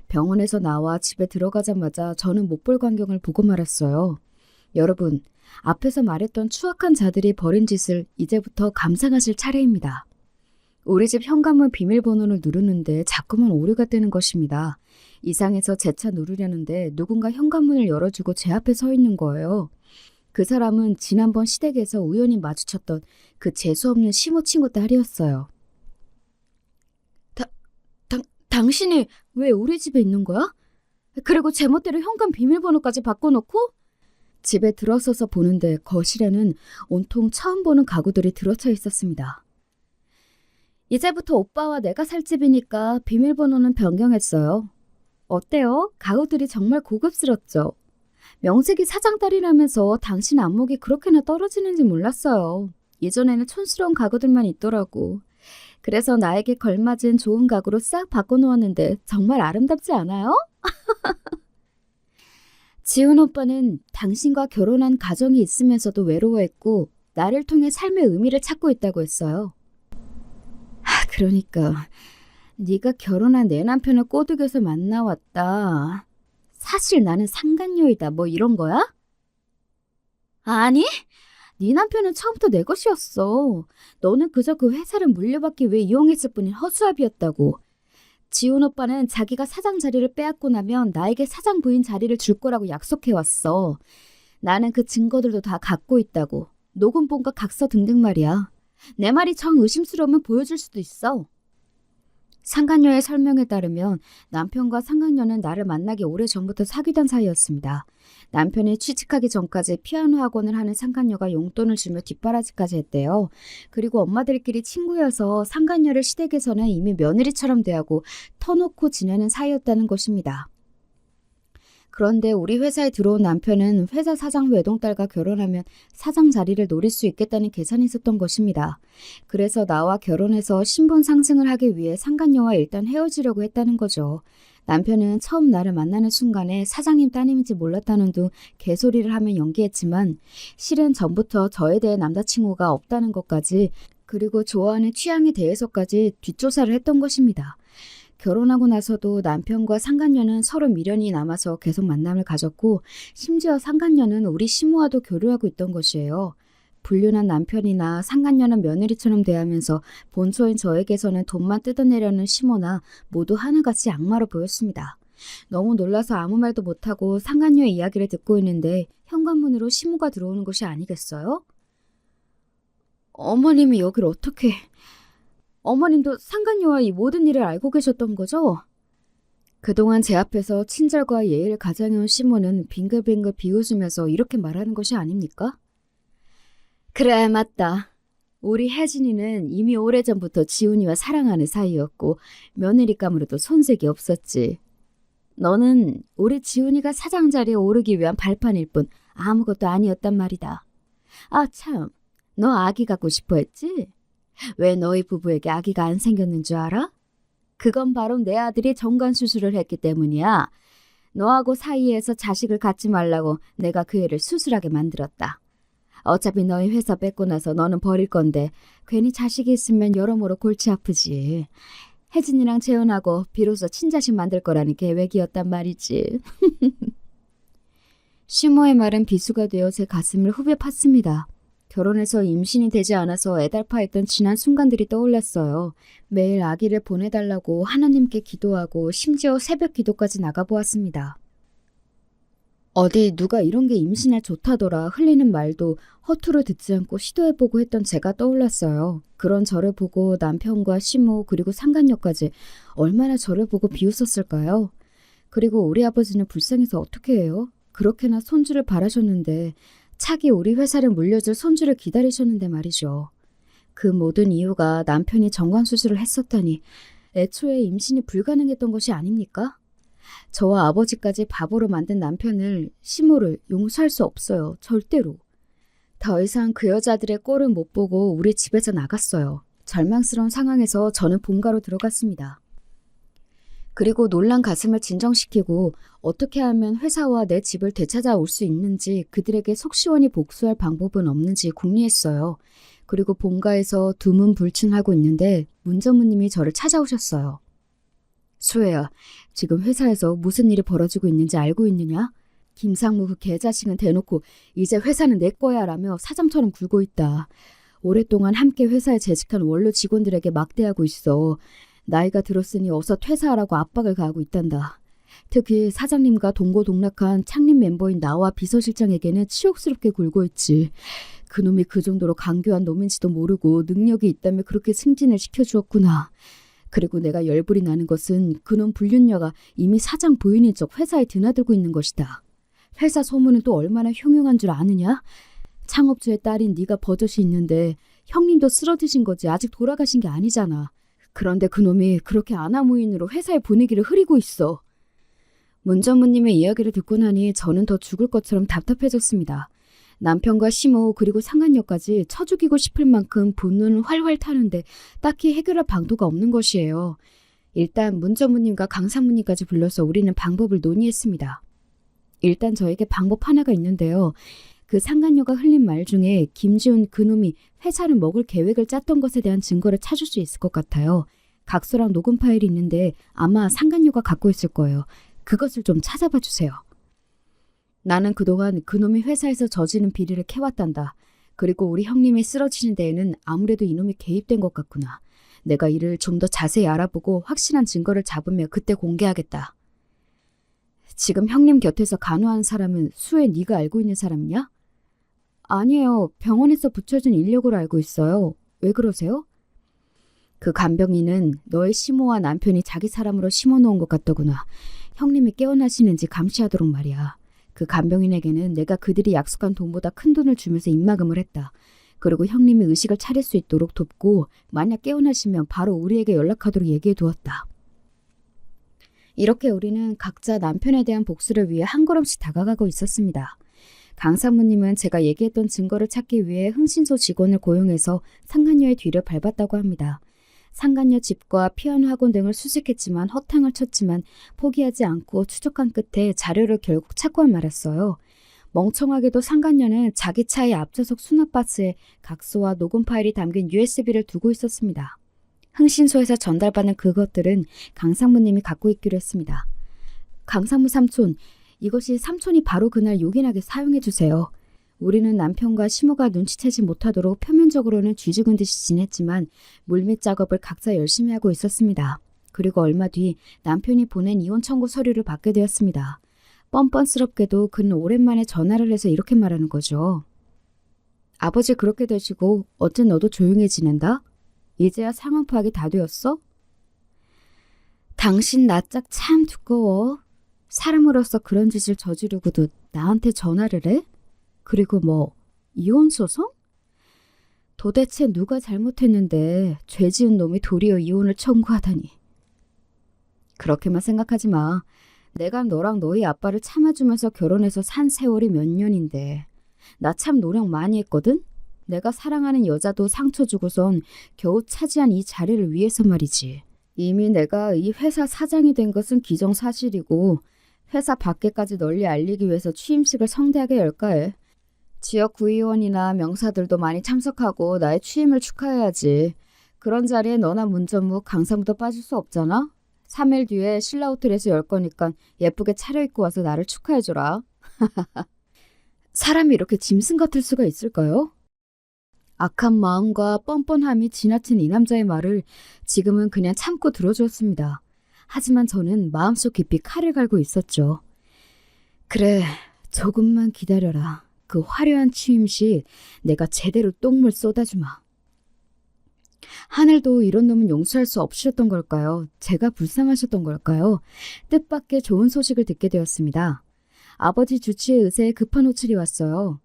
병원에서 나와 집에 들어가자마자 저는 못 볼 광경을 보고 말았어요. 여러분, 앞에서 말했던 추악한 자들이 벌인 짓을 이제부터 감상하실 차례입니다. 우리 집 현관문 비밀번호를 누르는데 자꾸만 오류가 뜨는 것입니다. 이상해서 재차 누르려는데 누군가 현관문을 열어주고 제 앞에 서 있는 거예요. 그 사람은 지난번 시댁에서 우연히 마주쳤던 그 재수없는 시모 친구 딸이었어요. 당신이 왜 우리 집에 있는 거야? 그리고 제멋대로 현관 비밀번호까지 바꿔놓고? 집에 들어서서 보는데 거실에는 온통 처음 보는 가구들이 들어차 있었습니다. 이제부터 오빠와 내가 살 집이니까 비밀번호는 변경했어요. 어때요? 가구들이 정말 고급스럽죠? 명색이 사장딸이라면서 당신 안목이 그렇게나 떨어지는지 몰랐어요. 예전에는 촌스러운 가구들만 있더라고. 그래서 나에게 걸맞은 좋은 가구로 싹 바꿔놓았는데 정말 아름답지 않아요? 지훈 오빠는 당신과 결혼한 가정이 있으면서도 외로워했고 나를 통해 삶의 의미를 찾고 있다고 했어요. 그러니까 네가 결혼한 내 남편을 꼬드겨서 만나왔다. 사실 나는 상간녀이다 뭐 이런 거야? 아니, 네 남편은 처음부터 내 것이었어. 너는 그저 그 회사를 물려받기 위해 이용했을 뿐인 허수아비였다고. 지훈 오빠는 자기가 사장 자리를 빼앗고 나면 나에게 사장 부인 자리를 줄 거라고 약속해왔어. 나는 그 증거들도 다 갖고 있다고. 녹음본과 각서 등등 말이야. 내 말이 정 의심스러우면 보여줄 수도 있어. 상간녀의 설명에 따르면 남편과 상간녀는 나를 만나기 오래전부터 사귀던 사이였습니다. 남편이 취직하기 전까지 피아노 학원을 하는 상간녀가 용돈을 주며 뒷바라지까지 했대요. 그리고 엄마들끼리 친구여서 상간녀를 시댁에서는 이미 며느리처럼 대하고 터놓고 지내는 사이였다는 것입니다. 그런데 우리 회사에 들어온 남편은 회사 사장 외동딸과 결혼하면 사장 자리를 노릴 수 있겠다는 계산이 있었던 것입니다. 그래서 나와 결혼해서 신분 상승을 하기 위해 상간녀와 일단 헤어지려고 했다는 거죠. 남편은 처음 나를 만나는 순간에 사장님 따님인지 몰랐다는 둥 개소리를 하며 연기했지만 실은 전부터 저에 대해 남자친구가 없다는 것까지 그리고 좋아하는 취향에 대해서까지 뒷조사를 했던 것입니다. 결혼하고 나서도 남편과 상간녀는 서로 미련이 남아서 계속 만남을 가졌고 심지어 상간녀는 우리 시모와도 교류하고 있던 것이에요. 불륜한 남편이나 상간녀는 며느리처럼 대하면서 본초인 저에게서는 돈만 뜯어내려는 시모나 모두 하나같이 악마로 보였습니다. 너무 놀라서 아무 말도 못하고 상간녀의 이야기를 듣고 있는데 현관문으로 시모가 들어오는 것이 아니겠어요? 어머님이 여길 어떻게... 어머님도 상간녀와 이 모든 일을 알고 계셨던 거죠? 그동안 제 앞에서 친절과 예의를 가장해온 시모는 빙글빙글 비웃으면서 이렇게 말하는 것이 아닙니까? 그래, 맞다. 우리 혜진이는 이미 오래전부터 지훈이와 사랑하는 사이였고 며느리감으로도 손색이 없었지. 너는 우리 지훈이가 사장 자리에 오르기 위한 발판일 뿐 아무것도 아니었단 말이다. 아 참, 너 아기 갖고 싶어 했지? 왜 너희 부부에게 아기가 안 생겼는 줄 알아? 그건 바로 내 아들이 정관 수술을 했기 때문이야. 너하고 사이에서 자식을 갖지 말라고 내가 그 애를 수술하게 만들었다. 어차피 너희 회사 뺏고 나서 너는 버릴 건데 괜히 자식이 있으면 여러모로 골치 아프지. 혜진이랑 재혼하고 비로소 친자식 만들 거라는 계획이었단 말이지. 시모의 말은 비수가 되어 제 가슴을 후벼 팠습니다. 결혼해서 임신이 되지 않아서 애달파했던 지난 순간들이 떠올랐어요. 매일 아기를 보내달라고 하나님께 기도하고 심지어 새벽 기도까지 나가보았습니다. 어디 누가 이런 게 임신에 좋다더라 흘리는 말도 허투루 듣지 않고 시도해보고 했던 제가 떠올랐어요. 그런 저를 보고 남편과 시모 그리고 상간녀까지 얼마나 저를 보고 비웃었을까요? 그리고 우리 아버지는 불쌍해서 어떻게 해요? 그렇게나 손주를 바라셨는데 차기 우리 회사를 물려줄 손주를 기다리셨는데 말이죠. 그 모든 이유가 남편이 정관수술을 했었다니 애초에 임신이 불가능했던 것이 아닙니까? 저와 아버지까지 바보로 만든 남편을, 시모를 용서할 수 없어요. 절대로. 더 이상 그 여자들의 꼴은 못 보고 우리 집에서 나갔어요. 절망스러운 상황에서 저는 본가로 들어갔습니다. 그리고 놀란 가슴을 진정시키고 어떻게 하면 회사와 내 집을 되찾아올 수 있는지 그들에게 속 시원히 복수할 방법은 없는지 궁리했어요. 그리고 본가에서 두문불춘하고 있는데 문 전무님이 저를 찾아오셨어요. 수혜야, 지금 회사에서 무슨 일이 벌어지고 있는지 알고 있느냐? 김상무 그 개자식은 대놓고 이제 회사는 내 거야 라며 사장처럼 굴고 있다. 오랫동안 함께 회사에 재직한 원로 직원들에게 막대하고 있어. 나이가 들었으니 어서 퇴사하라고 압박을 가하고 있단다. 특히 사장님과 동고동락한 창립 멤버인 나와 비서실장에게는 치욕스럽게 굴고 있지. 그놈이 그 정도로 강교한 놈인지도 모르고 능력이 있다며 그렇게 승진을 시켜주었구나. 그리고 내가 열불이 나는 것은 그놈 불륜녀가 이미 사장 부인인 척 회사에 드나들고 있는 것이다. 회사 소문은 또 얼마나 흉흉한 줄 아느냐? 창업주의 딸인 네가 버젓이 있는데 형님도 쓰러지신 거지 아직 돌아가신 게 아니잖아. 그런데 그놈이 그렇게 아나무인으로 회사의 분위기를 흐리고 있어. 문 전무님의 이야기를 듣고 나니 저는 더 죽을 것처럼 답답해졌습니다. 남편과 시모 그리고 상간녀까지 쳐 죽이고 싶을 만큼 분노는 활활 타는데 딱히 해결할 방도가 없는 것이에요. 일단 문 전무님과 강 상무님까지 불러서 우리는 방법을 논의했습니다. 일단 저에게 방법 하나가 있는데요. 그 상간녀가 흘린 말 중에 김지훈 그놈이 회사를 먹을 계획을 짰던 것에 대한 증거를 찾을 수 있을 것 같아요. 각서랑 녹음 파일이 있는데 아마 상간녀가 갖고 있을 거예요. 그것을 좀 찾아봐 주세요. 나는 그동안 그놈이 회사에서 저지른 비리를 캐왔단다. 그리고 우리 형님이 쓰러지는 데에는 아무래도 이놈이 개입된 것 같구나. 내가 이를 좀 더 자세히 알아보고 확실한 증거를 잡으며 그때 공개하겠다. 지금 형님 곁에서 간호한 사람은 수혜 네가 알고 있는 사람이냐? 아니에요. 병원에서 붙여준 인력으로 알고 있어요. 왜 그러세요? 그 간병인은 너의 시모와 남편이 자기 사람으로 심어놓은 것 같더구나. 형님이 깨어나시는지 감시하도록 말이야. 그 간병인에게는 내가 그들이 약속한 돈보다 큰 돈을 주면서 입막음을 했다. 그리고 형님이 의식을 차릴 수 있도록 돕고 만약 깨어나시면 바로 우리에게 연락하도록 얘기해 두었다. 이렇게 우리는 각자 남편에 대한 복수를 위해 한 걸음씩 다가가고 있었습니다. 강 사모님은 제가 얘기했던 증거를 찾기 위해 흥신소 직원을 고용해서 상간녀의 뒤를 밟았다고 합니다. 상간녀 집과 피아노 학원 등을 수색했지만 허탕을 쳤지만 포기하지 않고 추적한 끝에 자료를 결국 찾고 말았어요. 멍청하게도 상간녀는 자기 차의 앞좌석 수납바스에 각서와 녹음 파일이 담긴 USB를 두고 있었습니다. 흥신소에서 전달받은 그것들은 강 상무님이 갖고 있기로 했습니다. 강 상무 삼촌, 이것이 삼촌이 바로 그날 요긴하게 사용해 주세요. 우리는 남편과 시모가 눈치채지 못하도록 표면적으로는 쥐죽은 듯이 지냈지만 물밑 작업을 각자 열심히 하고 있었습니다. 그리고 얼마 뒤 남편이 보낸 이혼 청구 서류를 받게 되었습니다. 뻔뻔스럽게도 그는 오랜만에 전화를 해서 이렇게 말하는 거죠. 아버지 그렇게 되시고 어쨌든 너도 조용해지는다? 이제야 상황 파악이 다 되었어? 당신 낯짝 참 두꺼워. 사람으로서 그런 짓을 저지르고도 나한테 전화를 해? 그리고 뭐 이혼 소송? 도대체 누가 잘못했는데 죄 지은 놈이 도리어 이혼을 청구하다니. 그렇게만 생각하지 마. 내가 너랑 너희 아빠를 참아주면서 결혼해서 산 세월이 몇 년인데 나 참 노력 많이 했거든? 내가 사랑하는 여자도 상처 주고선 겨우 차지한 이 자리를 위해서 말이지. 이미 내가 이 회사 사장이 된 것은 기정사실이고 회사 밖에까지 널리 알리기 위해서 취임식을 성대하게 열까 해. 지역 구의원이나 명사들도 많이 참석하고 나의 취임을 축하해야지. 그런 자리에 너나 문전무, 강사무도 빠질 수 없잖아? 3일 뒤에 신라 호텔에서 열 거니까 예쁘게 차려입고 와서 나를 축하해줘라. 사람이 이렇게 짐승 같을 수가 있을까요? 악한 마음과 뻔뻔함이 지나친 이 남자의 말을 지금은 그냥 참고 들어주었습니다. 하지만 저는 마음속 깊이 칼을 갈고 있었죠. 그래, 조금만 기다려라. 그 화려한 취임식 내가 제대로 똥물 쏟아주마. 하늘도 이런 놈은 용서할 수 없으셨던 걸까요? 제가 불쌍하셨던 걸까요? 뜻밖의 좋은 소식을 듣게 되었습니다. 아버지 주치의 의사에 급한 호출이 왔어요.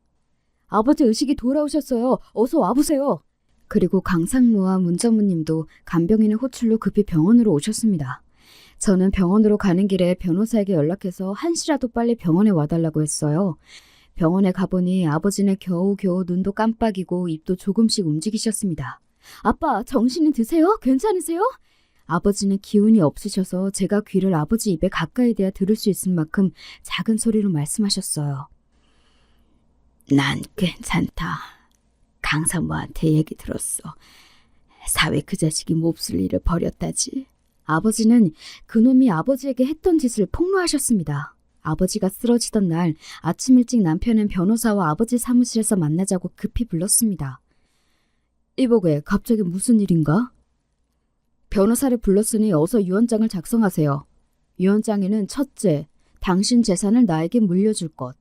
아버지 의식이 돌아오셨어요. 어서 와보세요. 그리고 강상무와 문전무님도 간병인의 호출로 급히 병원으로 오셨습니다. 저는 병원으로 가는 길에 변호사에게 연락해서 한시라도 빨리 병원에 와달라고 했어요. 병원에 가보니 아버지는 겨우겨우 눈도 깜빡이고 입도 조금씩 움직이셨습니다. 아빠, 정신이 드세요? 괜찮으세요? 아버지는 기운이 없으셔서 제가 귀를 아버지 입에 가까이 대야 들을 수 있을 만큼 작은 소리로 말씀하셨어요. 난 괜찮다. 강사모한테 얘기 들었어. 사회 그 자식이 몹쓸 일을 벌였다지. 아버지는 그놈이 아버지에게 했던 짓을 폭로하셨습니다. 아버지가 쓰러지던 날 아침 일찍 남편은 변호사와 아버지 사무실에서 만나자고 급히 불렀습니다. 이보게, 갑자기 무슨 일인가? 변호사를 불렀으니 어서 유언장을 작성하세요. 유언장에는 첫째, 당신 재산을 나에게 물려줄 것.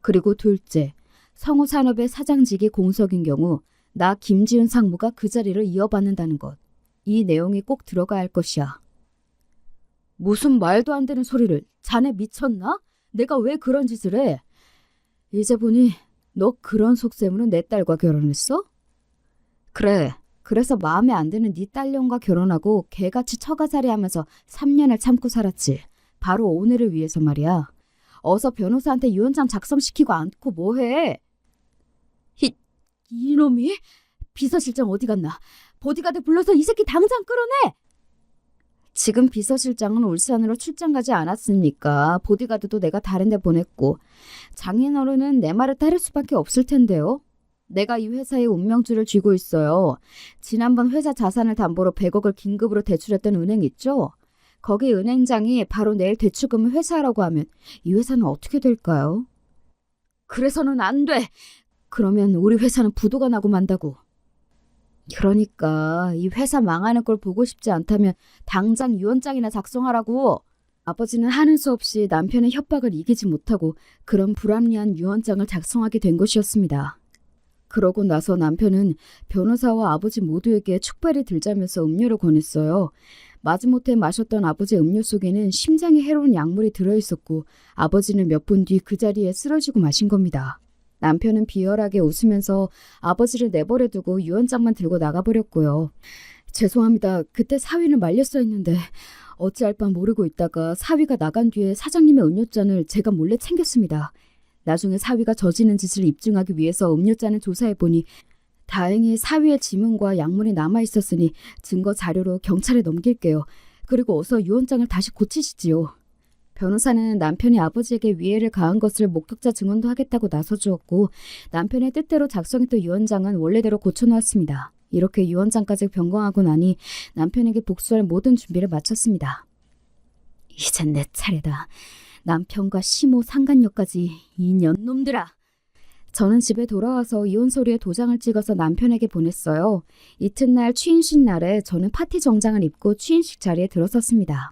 그리고 둘째, 성우산업의 사장직이 공석인 경우 나 김지은 상무가 그 자리를 이어받는다는 것. 이 내용이 꼭 들어가야 할 것이야. 무슨 말도 안 되는 소리를. 자네 미쳤나? 내가 왜 그런 짓을 해? 이제 보니 너 그런 속셈으로 내 딸과 결혼했어? 그래. 그래서 마음에 안 드는 네 딸년과 결혼하고 개같이 처가살이하면서 3년을 참고 살았지. 바로 오늘을 위해서 말이야. 어서 변호사한테 유언장 작성시키고 않고 뭐해? 이놈이? 비서실장 어디 갔나? 보디가드 불러서 이 새끼 당장 끌어내! 지금 비서실장은 울산으로 출장 가지 않았습니까? 보디가드도 내가 다른 데 보냈고 장인어른은 내 말을 따를 수밖에 없을 텐데요. 내가 이 회사의 운명줄을 쥐고 있어요. 지난번 회사 자산을 담보로 100억을 긴급으로 대출했던 은행 있죠? 거기 은행장이 바로 내일 대출금을 회수하라고 하면 이 회사는 어떻게 될까요? 그래서는 안 돼! 그러면 우리 회사는 부도가 나고 만다고. 그러니까 이 회사 망하는 걸 보고 싶지 않다면 당장 유언장이나 작성하라고. 아버지는 하는 수 없이 남편의 협박을 이기지 못하고 그런 불합리한 유언장을 작성하게 된 것이었습니다. 그러고 나서 남편은 변호사와 아버지 모두에게 축발이 들자면서 음료를 권했어요. 마지못해 마셨던 아버지의 음료 속에는 심장에 해로운 약물이 들어있었고 아버지는 몇 분 뒤 그 자리에 쓰러지고 마신 겁니다. 남편은 비열하게 웃으면서 아버지를 내버려 두고 유언장만 들고 나가버렸고요. 죄송합니다. 그때 사위를 말렸어 했는데 어찌할 바 모르고 있다가 사위가 나간 뒤에 사장님의 음료잔을 제가 몰래 챙겼습니다. 나중에 사위가 저지른 짓을 입증하기 위해서 음료잔을 조사해보니 다행히 사위의 지문과 약물이 남아있었으니 증거 자료로 경찰에 넘길게요. 그리고 어서 유언장을 다시 고치시지요. 변호사는 남편이 아버지에게 위해를 가한 것을 목격자 증언도 하겠다고 나서주었고 남편의 뜻대로 작성했던 유언장은 원래대로 고쳐놓았습니다. 이렇게 유언장까지 변경하고 나니 남편에게 복수할 모든 준비를 마쳤습니다. 이젠 내 차례다. 남편과 시모 상간녀까지 이 년놈들아. 저는 집에 돌아와서 이혼서류에 도장을 찍어서 남편에게 보냈어요. 이튿날 취인식 날에 저는 파티 정장을 입고 취인식 자리에 들어섰습니다.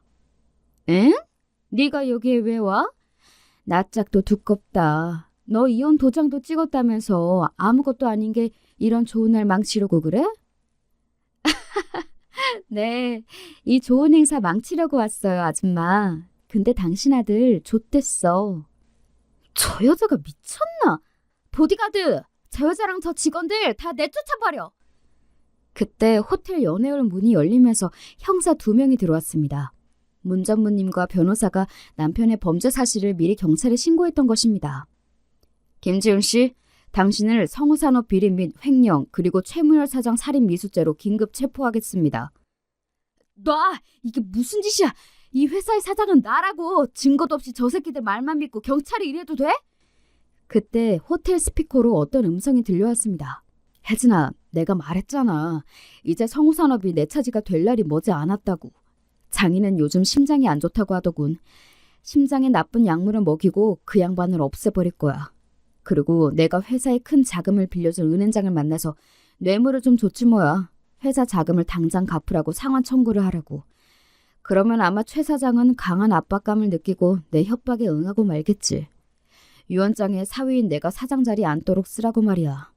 응? 네가 여기에 왜 와? 낯짝도 두껍다. 너 이혼 도장도 찍었다면서 아무것도 아닌 게 이런 좋은 날 망치려고 그래? 네, 이 좋은 행사 망치려고 왔어요, 아줌마. 근데 당신 아들 좆됐어. 저 여자가 미쳤나? 보디가드! 저 여자랑 저 직원들 다 내쫓아버려! 그때 호텔 연회홀 문이 열리면서 형사 2명이 들어왔습니다. 문 전무님과 변호사가 남편의 범죄 사실을 미리 경찰에 신고했던 것입니다. 김지훈 씨, 당신을 성우산업 비리 및 횡령 그리고 최무열 사장 살인 미수죄로 긴급 체포하겠습니다. 놔! 이게 무슨 짓이야! 이 회사의 사장은 나라고! 증거도 없이 저 새끼들 말만 믿고 경찰이 이래도 돼? 그때 호텔 스피커로 어떤 음성이 들려왔습니다. 혜진아, 내가 말했잖아. 이제 성우산업이 내 차지가 될 날이 머지 않았다고. 장인은 요즘 심장이 안 좋다고 하더군. 심장에 나쁜 약물을 먹이고 그 양반을 없애버릴 거야. 그리고 내가 회사에 큰 자금을 빌려준 은행장을 만나서 뇌물을 좀 줬지 뭐야. 회사 자금을 당장 갚으라고 상환 청구를 하라고. 그러면 아마 최 사장은 강한 압박감을 느끼고 내 협박에 응하고 말겠지. 유언장에 사위인 내가 사장 자리에 앉도록 쓰라고 말이야.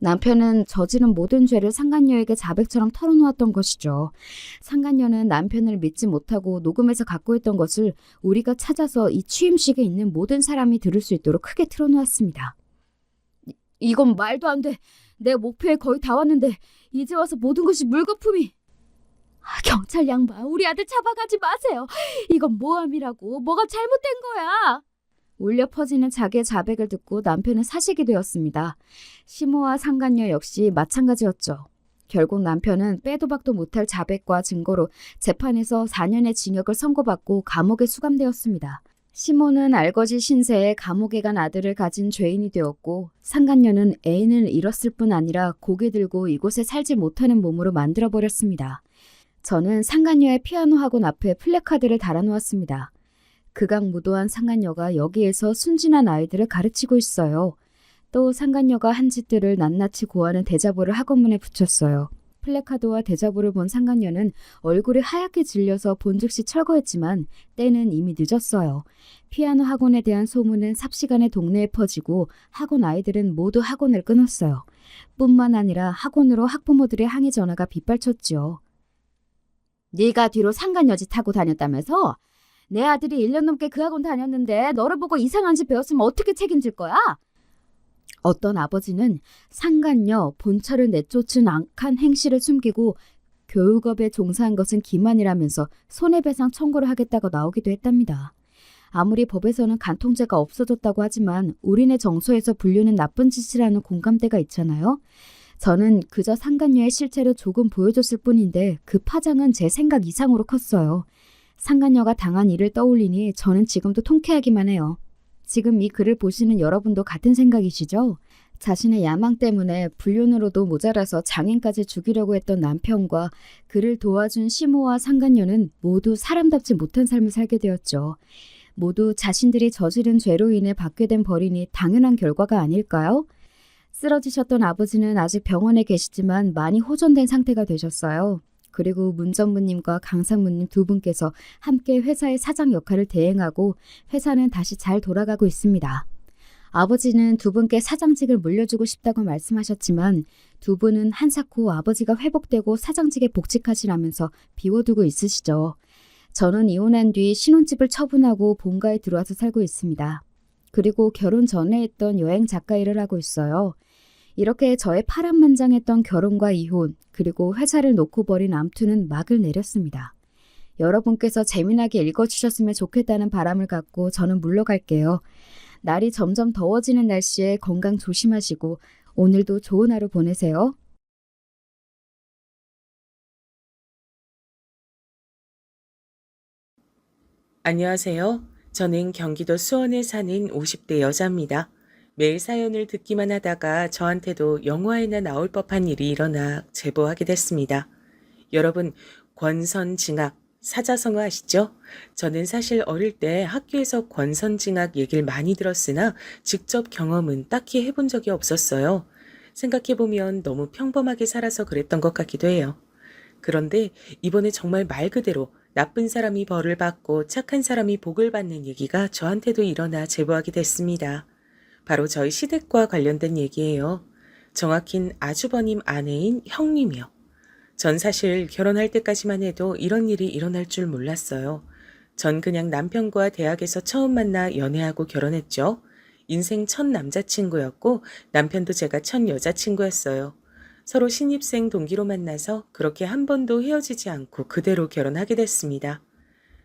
남편은 저지른 모든 죄를 상간녀에게 자백처럼 털어놓았던 것이죠. 상간녀는 남편을 믿지 못하고 녹음해서 갖고 있던 것을 우리가 찾아서 이 취임식에 있는 모든 사람이 들을 수 있도록 크게 틀어놓았습니다. 이건 말도 안 돼. 내 목표에 거의 다 왔는데 이제 와서 모든 것이 물거품이. 경찰 양반, 우리 아들 잡아가지 마세요. 이건 모함이라고. 뭐가 잘못된 거야. 울려 퍼지는 자기의 자백을 듣고 남편은 사식이 되었습니다. 시모와 상간녀 역시 마찬가지였죠. 결국 남편은 빼도 박도 못할 자백과 증거로 재판에서 4년의 징역을 선고받고 감옥에 수감되었습니다. 시모는 알거지 신세에 감옥에 간 아들을 가진 죄인이 되었고 상간녀는 애인을 잃었을 뿐 아니라 고개 들고 이곳에 살지 못하는 몸으로 만들어버렸습니다. 저는 상간녀의 피아노 학원 앞에 플래카드를 달아놓았습니다. 극악무도한 상간녀가 여기에서 순진한 아이들을 가르치고 있어요. 또 상간녀가 한 짓들을 낱낱이 고하는 대자보를 학원문에 붙였어요. 플래카드와 대자보를 본 상간녀는 얼굴이 하얗게 질려서 본즉시 철거했지만 때는 이미 늦었어요. 피아노 학원에 대한 소문은 삽시간에 동네에 퍼지고 학원 아이들은 모두 학원을 끊었어요. 뿐만 아니라 학원으로 학부모들의 항의 전화가 빗발쳤지요. 네가 뒤로 상간녀 짓 하고 다녔다면서? 내 아들이 1년 넘게 그 학원 다녔는데 너를 보고 이상한 짓 배웠으면 어떻게 책임질 거야? 어떤 아버지는 상간녀 본처를 내쫓은 악한 행실을 숨기고 교육업에 종사한 것은 기만이라면서 손해배상 청구를 하겠다고 나오기도 했답니다. 아무리 법에서는 간통죄가 없어졌다고 하지만 우리네 정서에서 분류는 나쁜 짓이라는 공감대가 있잖아요. 저는 그저 상간녀의 실체를 조금 보여줬을 뿐인데 그 파장은 제 생각 이상으로 컸어요. 상간녀가 당한 일을 떠올리니 저는 지금도 통쾌하기만 해요. 지금 이 글을 보시는 여러분도 같은 생각이시죠? 자신의 야망 때문에 불륜으로도 모자라서 장인까지 죽이려고 했던 남편과 그를 도와준 시모와 상간녀는 모두 사람답지 못한 삶을 살게 되었죠. 모두 자신들이 저지른 죄로 인해 받게 된 벌이니 당연한 결과가 아닐까요? 쓰러지셨던 아버지는 아직 병원에 계시지만 많이 호전된 상태가 되셨어요. 그리고 문전무님과 강상무님 두 분께서 함께 회사의 사장 역할을 대행하고 회사는 다시 잘 돌아가고 있습니다. 아버지는 두 분께 사장직을 물려주고 싶다고 말씀하셨지만 두 분은 한사코 아버지가 회복되고 사장직에 복직하시라면서 비워두고 있으시죠. 저는 이혼한 뒤 신혼집을 처분하고 본가에 들어와서 살고 있습니다. 그리고 결혼 전에 했던 여행 작가 일을 하고 있어요. 이렇게 저의 파란만장했던 결혼과 이혼, 그리고 회사를 놓고 버린 암투는 막을 내렸습니다. 여러분께서 재미나게 읽어주셨으면 좋겠다는 바람을 갖고 저는 물러갈게요. 날이 점점 더워지는 날씨에 건강 조심하시고 오늘도 좋은 하루 보내세요. 안녕하세요. 저는 경기도 수원에 사는 50대 여자입니다. 매일 사연을 듣기만 하다가 저한테도 영화에나 나올 법한 일이 일어나 제보하게 됐습니다. 여러분, 권선징악, 사자성어 아시죠? 저는 사실 어릴 때 학교에서 권선징악 얘기를 많이 들었으나 직접 경험은 딱히 해본 적이 없었어요. 생각해보면 너무 평범하게 살아서 그랬던 것 같기도 해요. 그런데 이번에 정말 말 그대로 나쁜 사람이 벌을 받고 착한 사람이 복을 받는 얘기가 저한테도 일어나 제보하게 됐습니다. 바로 저희 시댁과 관련된 얘기예요. 정확히는 아주버님 아내인 형님이요. 전 사실 결혼할 때까지만 해도 이런 일이 일어날 줄 몰랐어요. 전 그냥 남편과 대학에서 처음 만나 연애하고 결혼했죠. 인생 첫 남자친구였고 남편도 제가 첫 여자친구였어요. 서로 신입생 동기로 만나서 그렇게 한 번도 헤어지지 않고 그대로 결혼하게 됐습니다.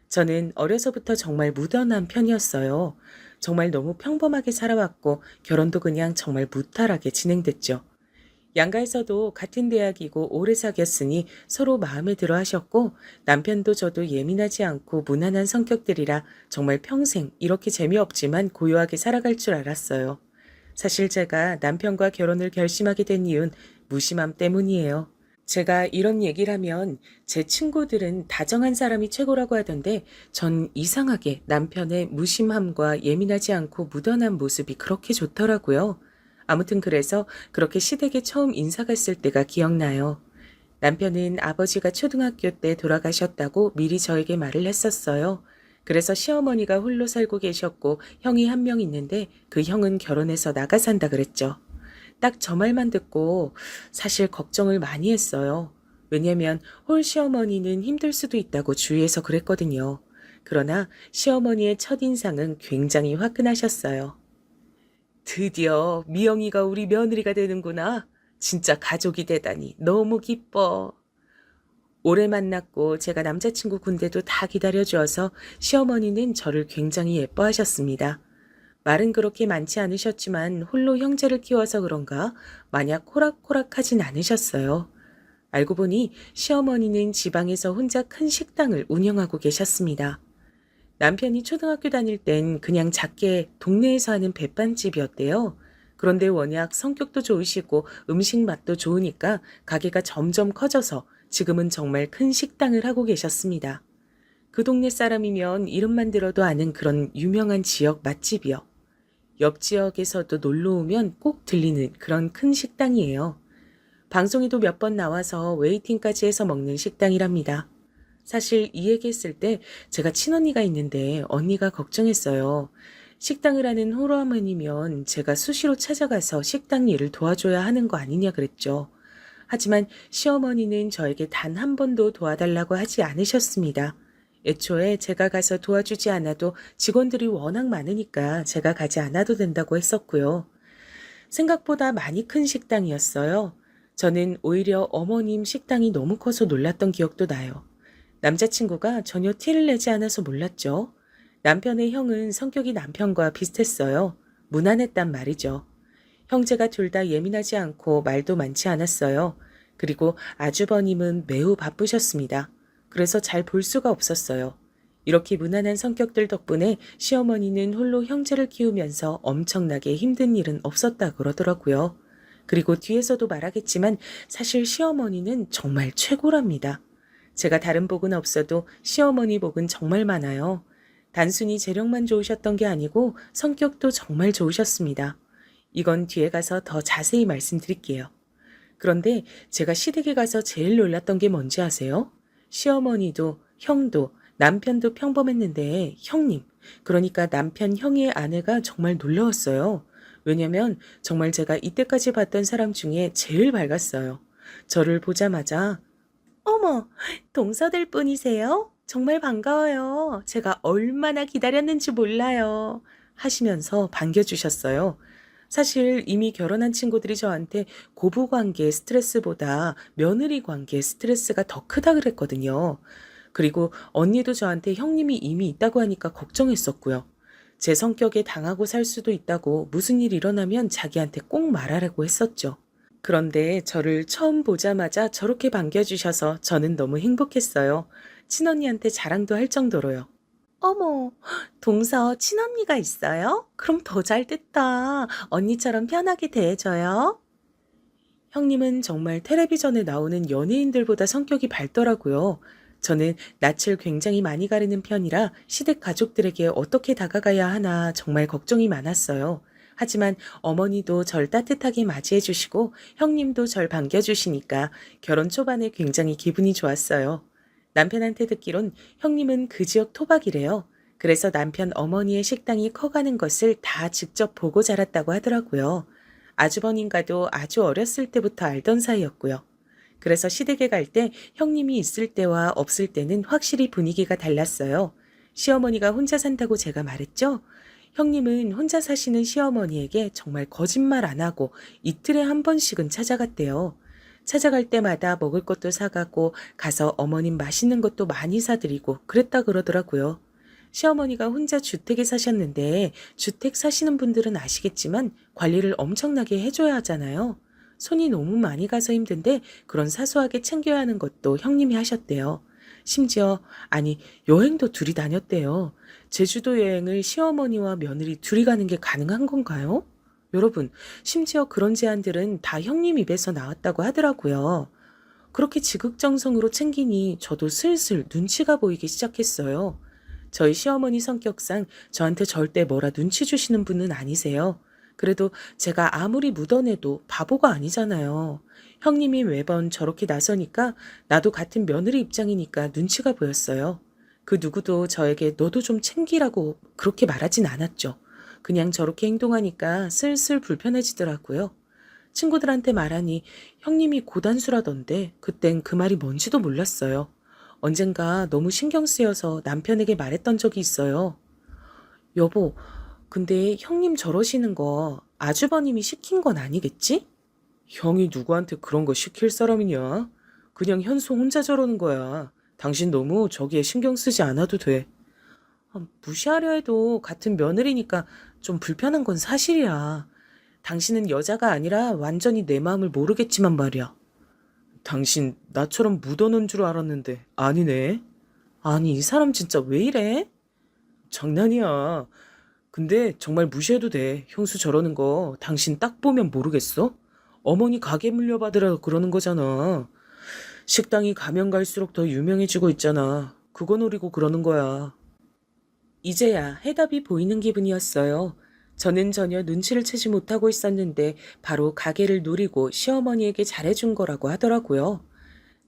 저는 어려서부터 정말 무던한 편이었어요. 정말 너무 평범하게 살아왔고 결혼도 그냥 정말 무탈하게 진행됐죠. 양가에서도 같은 대학이고 오래 사귀었으니 서로 마음에 들어 하셨고 남편도 저도 예민하지 않고 무난한 성격들이라 정말 평생 이렇게 재미없지만 고요하게 살아갈 줄 알았어요. 사실 제가 남편과 결혼을 결심하게 된 이유는 무심함 때문이에요. 제가 이런 얘기를 하면 제 친구들은 다정한 사람이 최고라고 하던데 전 이상하게 남편의 무심함과 예민하지 않고 무던한 모습이 그렇게 좋더라고요. 아무튼 그래서 그렇게 시댁에 처음 인사 갔을 때가 기억나요. 남편은 아버지가 초등학교 때 돌아가셨다고 미리 저에게 말을 했었어요. 그래서 시어머니가 홀로 살고 계셨고 형이 한 명 있는데 그 형은 결혼해서 나가 산다 그랬죠. 딱 저 말만 듣고 사실 걱정을 많이 했어요. 왜냐면 홀 시어머니는 힘들 수도 있다고 주위에서 그랬거든요. 그러나 시어머니의 첫인상은 굉장히 화끈하셨어요. 드디어 미영이가 우리 며느리가 되는구나. 진짜 가족이 되다니 너무 기뻐. 오래 만났고 제가 남자친구 군대도 다 기다려주어서 시어머니는 저를 굉장히 예뻐하셨습니다. 말은 그렇게 많지 않으셨지만 홀로 형제를 키워서 그런가 마냥 호락호락하진 않으셨어요. 알고 보니 시어머니는 지방에서 혼자 큰 식당을 운영하고 계셨습니다. 남편이 초등학교 다닐 땐 그냥 작게 동네에서 하는 백반집이었대요. 그런데 워낙 성격도 좋으시고 음식 맛도 좋으니까 가게가 점점 커져서 지금은 정말 큰 식당을 하고 계셨습니다. 그 동네 사람이면 이름만 들어도 아는 그런 유명한 지역 맛집이요. 옆 지역에서도 놀러 오면 꼭 들리는 그런 큰 식당이에요. 방송에도 몇 번 나와서 웨이팅까지 해서 먹는 식당이랍니다. 사실 이 얘기했을 때 제가 친언니가 있는데 언니가 걱정했어요. 식당을 하는 홀어머니면 제가 수시로 찾아가서 식당 일을 도와줘야 하는 거 아니냐 그랬죠. 하지만 시어머니는 저에게 단 한 번도 도와달라고 하지 않으셨습니다. 애초에 제가 가서 도와주지 않아도 직원들이 워낙 많으니까 제가 가지 않아도 된다고 했었고요. 생각보다 많이 큰 식당이었어요. 저는 오히려 어머님 식당이 너무 커서 놀랐던 기억도 나요. 남자친구가 전혀 티를 내지 않아서 몰랐죠. 남편의 형은 성격이 남편과 비슷했어요. 무난했단 말이죠. 형제가 둘 다 예민하지 않고 말도 많지 않았어요. 그리고 아주버님은 매우 바쁘셨습니다. 그래서 잘 볼 수가 없었어요. 이렇게 무난한 성격들 덕분에 시어머니는 홀로 형제를 키우면서 엄청나게 힘든 일은 없었다 그러더라고요. 그리고 뒤에서도 말하겠지만 사실 시어머니는 정말 최고랍니다. 제가 다른 복은 없어도 시어머니 복은 정말 많아요. 단순히 재력만 좋으셨던 게 아니고 성격도 정말 좋으셨습니다. 이건 뒤에 가서 더 자세히 말씀드릴게요. 그런데 제가 시댁에 가서 제일 놀랐던 게 뭔지 아세요? 시어머니도 형도 남편도 평범했는데 형님, 그러니까 남편 형의 아내가 정말 놀라웠어요. 왜냐면 정말 제가 이때까지 봤던 사람 중에 제일 밝았어요. 저를 보자마자 어머, 동서될 분이세요? 정말 반가워요. 제가 얼마나 기다렸는지 몰라요. 하시면서 반겨주셨어요. 사실 이미 결혼한 친구들이 저한테 고부 관계 스트레스보다 며느리 관계 스트레스가 더 크다 그랬거든요. 그리고 언니도 저한테 형님이 이미 있다고 하니까 걱정했었고요. 제 성격에 당하고 살 수도 있다고 무슨 일 일어나면 자기한테 꼭 말하라고 했었죠. 그런데 저를 처음 보자마자 저렇게 반겨주셔서 저는 너무 행복했어요. 친언니한테 자랑도 할 정도로요. 어머, 동서 친언니가 있어요? 그럼 더 잘됐다. 언니처럼 편하게 대해줘요. 형님은 정말 텔레비전에 나오는 연예인들보다 성격이 밝더라고요. 저는 낯을 굉장히 많이 가리는 편이라 시댁 가족들에게 어떻게 다가가야 하나 정말 걱정이 많았어요. 하지만 어머니도 절 따뜻하게 맞이해 주시고 형님도 절 반겨주시니까 결혼 초반에 굉장히 기분이 좋았어요. 남편한테 듣기론 형님은 그 지역 토박이래요. 그래서 남편 어머니의 식당이 커가는 것을 다 직접 보고 자랐다고 하더라고요. 아주버님과도 아주 어렸을 때부터 알던 사이였고요. 그래서 시댁에 갈 때 형님이 있을 때와 없을 때는 확실히 분위기가 달랐어요. 시어머니가 혼자 산다고 제가 말했죠? 형님은 혼자 사시는 시어머니에게 정말 거짓말 안 하고 이틀에 한 번씩은 찾아갔대요. 찾아갈 때마다 먹을 것도 사가고 가서 어머님 맛있는 것도 많이 사드리고 그랬다 그러더라고요. 시어머니가 혼자 주택에 사셨는데 주택 사시는 분들은 아시겠지만 관리를 엄청나게 해줘야 하잖아요. 손이 너무 많이 가서 힘든데 그런 사소하게 챙겨야 하는 것도 형님이 하셨대요. 심지어 아니 여행도 둘이 다녔대요. 제주도 여행을 시어머니와 며느리 둘이 가는 게 가능한 건가요? 여러분, 심지어 그런 제안들은 다 형님 입에서 나왔다고 하더라고요. 그렇게 지극정성으로 챙기니 저도 슬슬 눈치가 보이기 시작했어요. 저희 시어머니 성격상 저한테 절대 뭐라 눈치 주시는 분은 아니세요. 그래도 제가 아무리 묻어내도 바보가 아니잖아요. 형님이 매번 저렇게 나서니까 나도 같은 며느리 입장이니까 눈치가 보였어요. 그 누구도 저에게 너도 좀 챙기라고 그렇게 말하진 않았죠. 그냥 저렇게 행동하니까 슬슬 불편해지더라고요. 친구들한테 말하니 형님이 고단수라던데 그땐 그 말이 뭔지도 몰랐어요. 언젠가 너무 신경 쓰여서 남편에게 말했던 적이 있어요. 여보, 근데 형님 저러시는 거 아주버님이 시킨 건 아니겠지? 형이 누구한테 그런 거 시킬 사람이냐? 그냥 현수 혼자 저러는 거야. 당신 너무 저기에 신경 쓰지 않아도 돼. 무시하려 해도 같은 며느리니까 좀 불편한 건 사실이야. 당신은 여자가 아니라 완전히 내 마음을 모르겠지만 말이야. 당신 나처럼 묻어놓은 줄 알았는데 아니네. 아니 이 사람 진짜 왜 이래? 장난이야. 근데 정말 무시해도 돼. 형수 저러는 거 당신 딱 보면 모르겠어? 어머니 가게 물려받으라 그러는 거잖아. 식당이 가면 갈수록 더 유명해지고 있잖아. 그거 노리고 그러는 거야. 이제야 해답이 보이는 기분이었어요. 저는 전혀 눈치를 채지 못하고 있었는데 바로 가게를 노리고 시어머니에게 잘해준 거라고 하더라고요.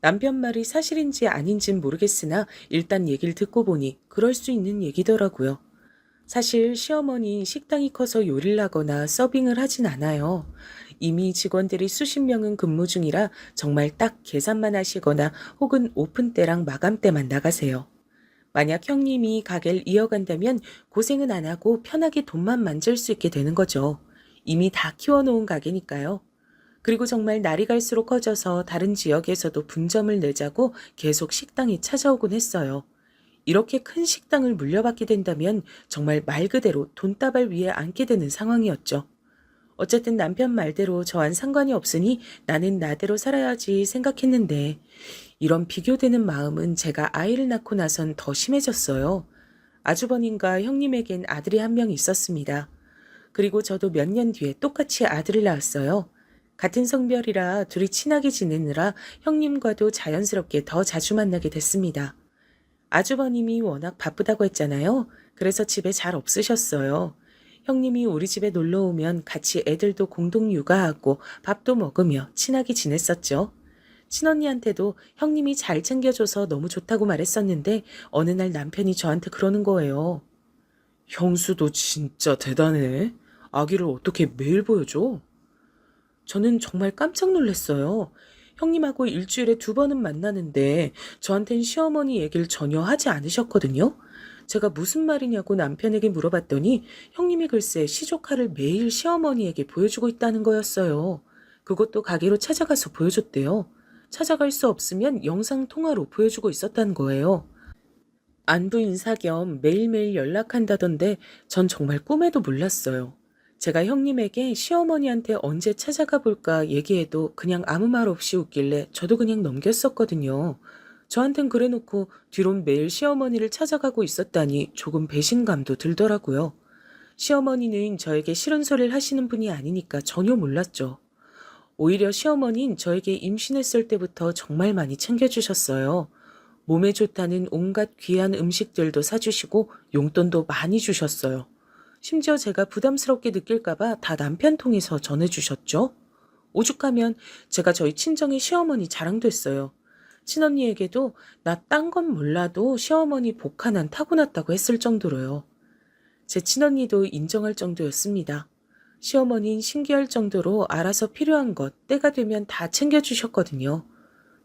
남편 말이 사실인지 아닌진 모르겠으나 일단 얘기를 듣고 보니 그럴 수 있는 얘기더라고요. 사실 시어머니 식당이 커서 요리를 하거나 서빙을 하진 않아요. 이미 직원들이 수십 명은 근무 중이라 정말 딱 계산만 하시거나 혹은 오픈 때랑 마감 때만 나가세요. 만약 형님이 가게를 이어간다면 고생은 안 하고 편하게 돈만 만질 수 있게 되는 거죠. 이미 다 키워놓은 가게니까요. 그리고 정말 날이 갈수록 커져서 다른 지역에서도 분점을 내자고 계속 식당이 찾아오곤 했어요. 이렇게 큰 식당을 물려받게 된다면 정말 말 그대로 돈다발 위에 앉게 되는 상황이었죠. 어쨌든 남편 말대로 저와는 상관이 없으니 나는 나대로 살아야지 생각했는데 이런 비교되는 마음은 제가 아이를 낳고 나선 더 심해졌어요. 아주버님과 형님에겐 아들이 한 명 있었습니다. 그리고 저도 몇 년 뒤에 똑같이 아들을 낳았어요. 같은 성별이라 둘이 친하게 지내느라 형님과도 자연스럽게 더 자주 만나게 됐습니다. 아주버님이 워낙 바쁘다고 했잖아요. 그래서 집에 잘 없으셨어요. 형님이 우리 집에 놀러 오면 같이 애들도 공동 육아하고 밥도 먹으며 친하게 지냈었죠. 친언니한테도 형님이 잘 챙겨줘서 너무 좋다고 말했었는데 어느 날 남편이 저한테 그러는 거예요. 형수도 진짜 대단해. 아기를 어떻게 매일 보여줘? 저는 정말 깜짝 놀랐어요. 형님하고 일주일에 2번은 만나는데 저한텐 시어머니 얘기를 전혀 하지 않으셨거든요. 제가 무슨 말이냐고 남편에게 물어봤더니 형님이 글쎄 시조카를 매일 시어머니에게 보여주고 있다는 거였어요. 그것도 가게로 찾아가서 보여줬대요. 찾아갈 수 없으면 영상통화로 보여주고 있었다는 거예요. 안부 인사 겸 매일매일 연락한다던데 전 정말 꿈에도 몰랐어요. 제가 형님에게 시어머니한테 언제 찾아가 볼까 얘기해도 그냥 아무 말 없이 웃길래 저도 그냥 넘겼었거든요. 저한텐 그래놓고 뒤론 매일 시어머니를 찾아가고 있었다니 조금 배신감도 들더라고요. 시어머니는 저에게 싫은 소리를 하시는 분이 아니니까 전혀 몰랐죠. 오히려 시어머니는 저에게 임신했을 때부터 정말 많이 챙겨주셨어요. 몸에 좋다는 온갖 귀한 음식들도 사주시고 용돈도 많이 주셨어요. 심지어 제가 부담스럽게 느낄까봐 다 남편 통해서 전해주셨죠. 오죽하면 제가 저희 친정의 시어머니 자랑도 했어요. 친언니에게도 나 딴 건 몰라도 시어머니 복 하나는 타고났다고 했을 정도로요. 제 친언니도 인정할 정도였습니다. 시어머니는 신기할 정도로 알아서 필요한 것 때가 되면 다 챙겨주셨거든요.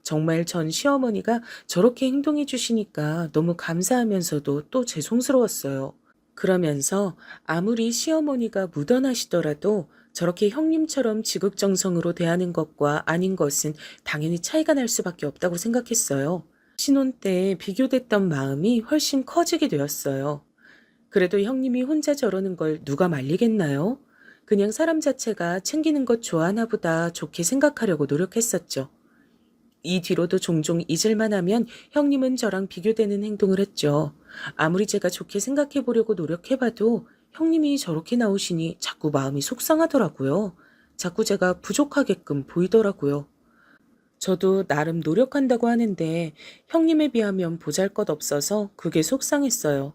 정말 전 시어머니가 저렇게 행동해 주시니까 너무 감사하면서도 또 죄송스러웠어요. 그러면서 아무리 시어머니가 무던하시더라도 저렇게 형님처럼 지극정성으로 대하는 것과 아닌 것은 당연히 차이가 날 수밖에 없다고 생각했어요. 신혼 때 비교됐던 마음이 훨씬 커지게 되었어요. 그래도 형님이 혼자 저러는 걸 누가 말리겠나요? 그냥 사람 자체가 챙기는 것 좋아하나 보다 좋게 생각하려고 노력했었죠. 이 뒤로도 종종 잊을만 하면 형님은 저랑 비교되는 행동을 했죠. 아무리 제가 좋게 생각해 보려고 노력해봐도 형님이 저렇게 나오시니 자꾸 마음이 속상하더라고요. 자꾸 제가 부족하게끔 보이더라고요. 저도 나름 노력한다고 하는데 형님에 비하면 보잘것없어서 그게 속상했어요.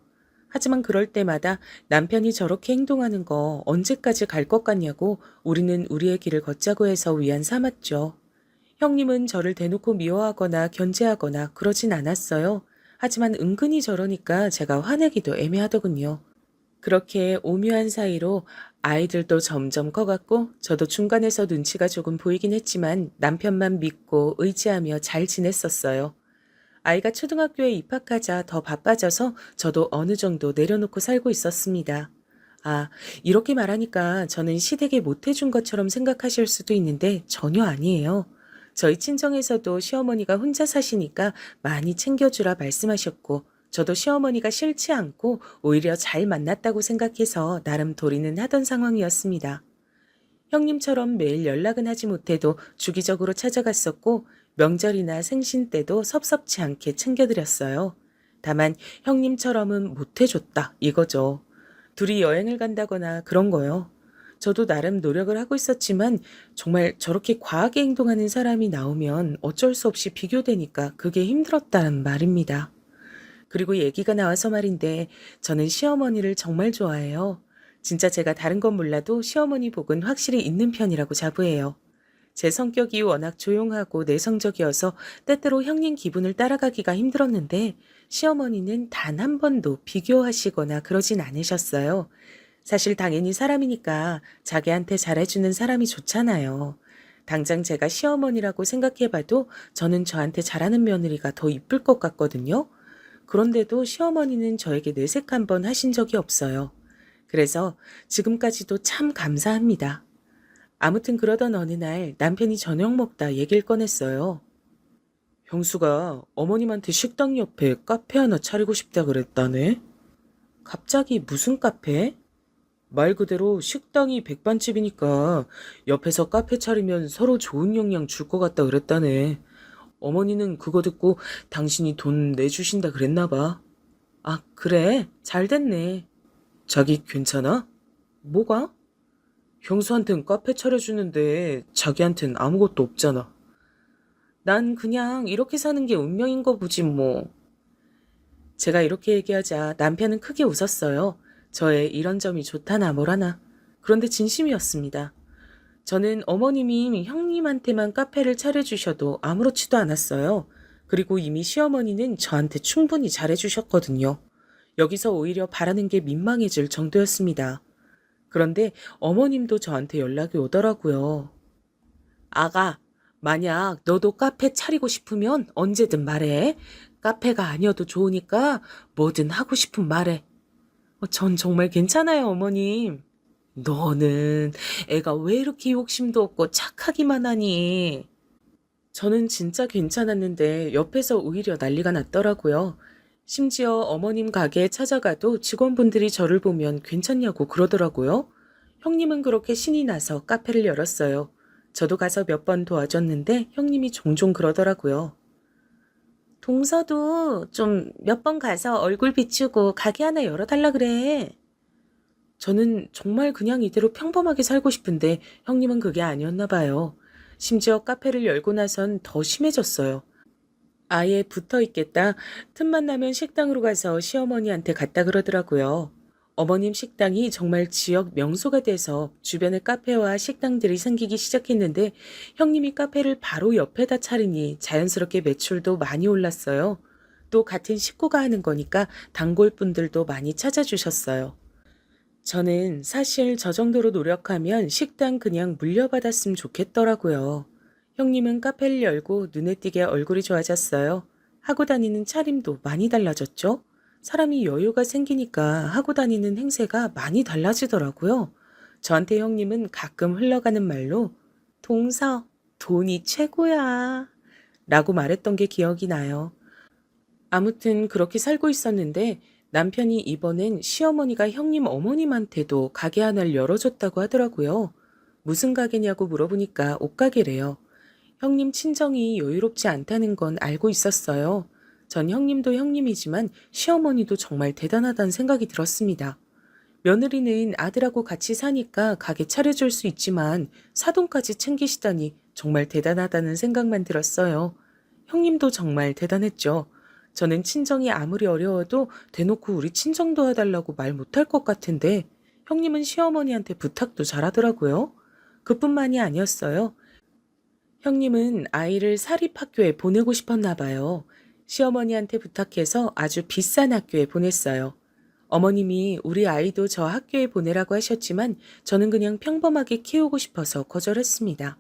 하지만 그럴 때마다 남편이 저렇게 행동하는 거 언제까지 갈 것 같냐고 우리는 우리의 길을 걷자고 해서 위안 삼았죠. 형님은 저를 대놓고 미워하거나 견제하거나 그러진 않았어요. 하지만 은근히 저러니까 제가 화내기도 애매하더군요. 그렇게 오묘한 사이로 아이들도 점점 커갔고 저도 중간에서 눈치가 조금 보이긴 했지만 남편만 믿고 의지하며 잘 지냈었어요. 아이가 초등학교에 입학하자 더 바빠져서 저도 어느 정도 내려놓고 살고 있었습니다. 아, 이렇게 말하니까 저는 시댁에 못해준 것처럼 생각하실 수도 있는데 전혀 아니에요. 저희 친정에서도 시어머니가 혼자 사시니까 많이 챙겨주라 말씀하셨고 저도 시어머니가 싫지 않고 오히려 잘 만났다고 생각해서 나름 도리는 하던 상황이었습니다. 형님처럼 매일 연락은 하지 못해도 주기적으로 찾아갔었고 명절이나 생신 때도 섭섭치 않게 챙겨드렸어요. 다만 형님처럼은 못해줬다 이거죠. 둘이 여행을 간다거나 그런 거요. 저도 나름 노력을 하고 있었지만 정말 저렇게 과하게 행동하는 사람이 나오면 어쩔 수 없이 비교되니까 그게 힘들었다는 말입니다. 그리고 얘기가 나와서 말인데 저는 시어머니를 정말 좋아해요. 진짜 제가 다른 건 몰라도 시어머니 복은 확실히 있는 편이라고 자부해요. 제 성격이 워낙 조용하고 내성적이어서 때때로 형님 기분을 따라가기가 힘들었는데 시어머니는 단 한 번도 비교하시거나 그러진 않으셨어요. 사실 당연히 사람이니까 자기한테 잘해주는 사람이 좋잖아요. 당장 제가 시어머니라고 생각해봐도 저는 저한테 잘하는 며느리가 더 이쁠 것 같거든요. 그런데도 시어머니는 저에게 내색 한 번 하신 적이 없어요. 그래서 지금까지도 참 감사합니다. 아무튼 그러던 어느 날 남편이 저녁 먹다 얘기를 꺼냈어요. 형수가 어머님한테 식당 옆에 카페 하나 차리고 싶다 그랬다네? 갑자기 무슨 카페? 말 그대로 식당이 백반집이니까 옆에서 카페 차리면 서로 좋은 영향 줄 것 같다 그랬다네. 어머니는 그거 듣고 당신이 돈 내주신다 그랬나 봐. 아, 그래? 잘 됐네. 자기 괜찮아? 뭐가? 형수한텐 카페 차려주는데 자기한텐 아무것도 없잖아. 난 그냥 이렇게 사는 게 운명인 거 보지 뭐. 제가 이렇게 얘기하자 남편은 크게 웃었어요. 저의 이런 점이 좋다나 뭐라나. 그런데 진심이었습니다. 저는 어머님이 형님한테만 카페를 차려주셔도 아무렇지도 않았어요. 그리고 이미 시어머니는 저한테 충분히 잘해주셨거든요. 여기서 오히려 바라는 게 민망해질 정도였습니다. 그런데 어머님도 저한테 연락이 오더라고요. 아가, 만약 너도 카페 차리고 싶으면 언제든 말해. 카페가 아니어도 좋으니까 뭐든 하고 싶은 말해. 전 정말 괜찮아요, 어머님. 너는 애가 왜 이렇게 욕심도 없고 착하기만 하니? 저는 진짜 괜찮았는데 옆에서 오히려 난리가 났더라고요. 심지어 어머님 가게에 찾아가도 직원분들이 저를 보면 괜찮냐고 그러더라고요. 형님은 그렇게 신이 나서 카페를 열었어요. 저도 가서 몇 번 도와줬는데 형님이 종종 그러더라고요. 동서도 좀 몇 번 가서 얼굴 비추고 가게 하나 열어달라 그래. 저는 정말 그냥 이대로 평범하게 살고 싶은데 형님은 그게 아니었나 봐요. 심지어 카페를 열고 나선 더 심해졌어요. 아예 붙어 있겠다. 틈만 나면 식당으로 가서 시어머니한테 갔다 그러더라고요. 어머님 식당이 정말 지역 명소가 돼서 주변에 카페와 식당들이 생기기 시작했는데 형님이 카페를 바로 옆에다 차리니 자연스럽게 매출도 많이 올랐어요. 또 같은 식구가 하는 거니까 단골분들도 많이 찾아주셨어요. 저는 사실 저 정도로 노력하면 식당 그냥 물려받았으면 좋겠더라고요. 형님은 카페를 열고 눈에 띄게 얼굴이 좋아졌어요. 하고 다니는 차림도 많이 달라졌죠. 사람이 여유가 생기니까 하고 다니는 행세가 많이 달라지더라고요. 저한테 형님은 가끔 흘러가는 말로 동서, 돈이 최고야 라고 말했던 게 기억이 나요. 아무튼 그렇게 살고 있었는데 남편이 이번엔 시어머니가 형님 어머님한테도 가게 하나를 열어줬다고 하더라고요. 무슨 가게냐고 물어보니까 옷가게래요. 형님 친정이 여유롭지 않다는 건 알고 있었어요. 전 형님도 형님이지만 시어머니도 정말 대단하다는 생각이 들었습니다. 며느리는 아들하고 같이 사니까 가게 차려줄 수 있지만 사돈까지 챙기시다니 정말 대단하다는 생각만 들었어요. 형님도 정말 대단했죠. 저는 친정이 아무리 어려워도 대놓고 우리 친정 도와달라고 말 못할 것 같은데 형님은 시어머니한테 부탁도 잘하더라고요. 그뿐만이 아니었어요. 형님은 아이를 사립학교에 보내고 싶었나 봐요. 시어머니한테 부탁해서 아주 비싼 학교에 보냈어요. 어머님이 우리 아이도 저 학교에 보내라고 하셨지만 저는 그냥 평범하게 키우고 싶어서 거절했습니다.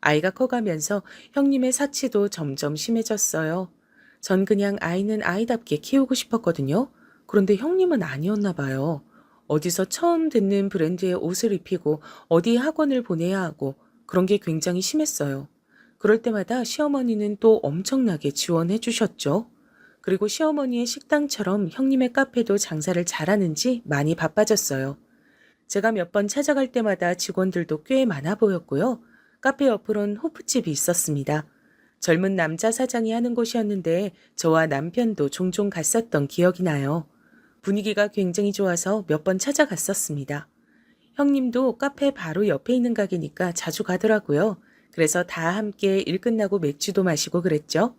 아이가 커가면서 형님의 사치도 점점 심해졌어요. 전 그냥 아이는 아이답게 키우고 싶었거든요. 그런데 형님은 아니었나 봐요. 어디서 처음 듣는 브랜드의 옷을 입히고 어디 학원을 보내야 하고 그런 게 굉장히 심했어요. 그럴 때마다 시어머니는 또 엄청나게 지원해 주셨죠. 그리고 시어머니의 식당처럼 형님의 카페도 장사를 잘하는지 많이 바빠졌어요. 제가 몇 번 찾아갈 때마다 직원들도 꽤 많아 보였고요. 카페 옆으론 호프집이 있었습니다. 젊은 남자 사장이 하는 곳이었는데 저와 남편도 종종 갔었던 기억이 나요. 분위기가 굉장히 좋아서 몇 번 찾아갔었습니다. 형님도 카페 바로 옆에 있는 가게니까 자주 가더라고요. 그래서 다 함께 일 끝나고 맥주도 마시고 그랬죠.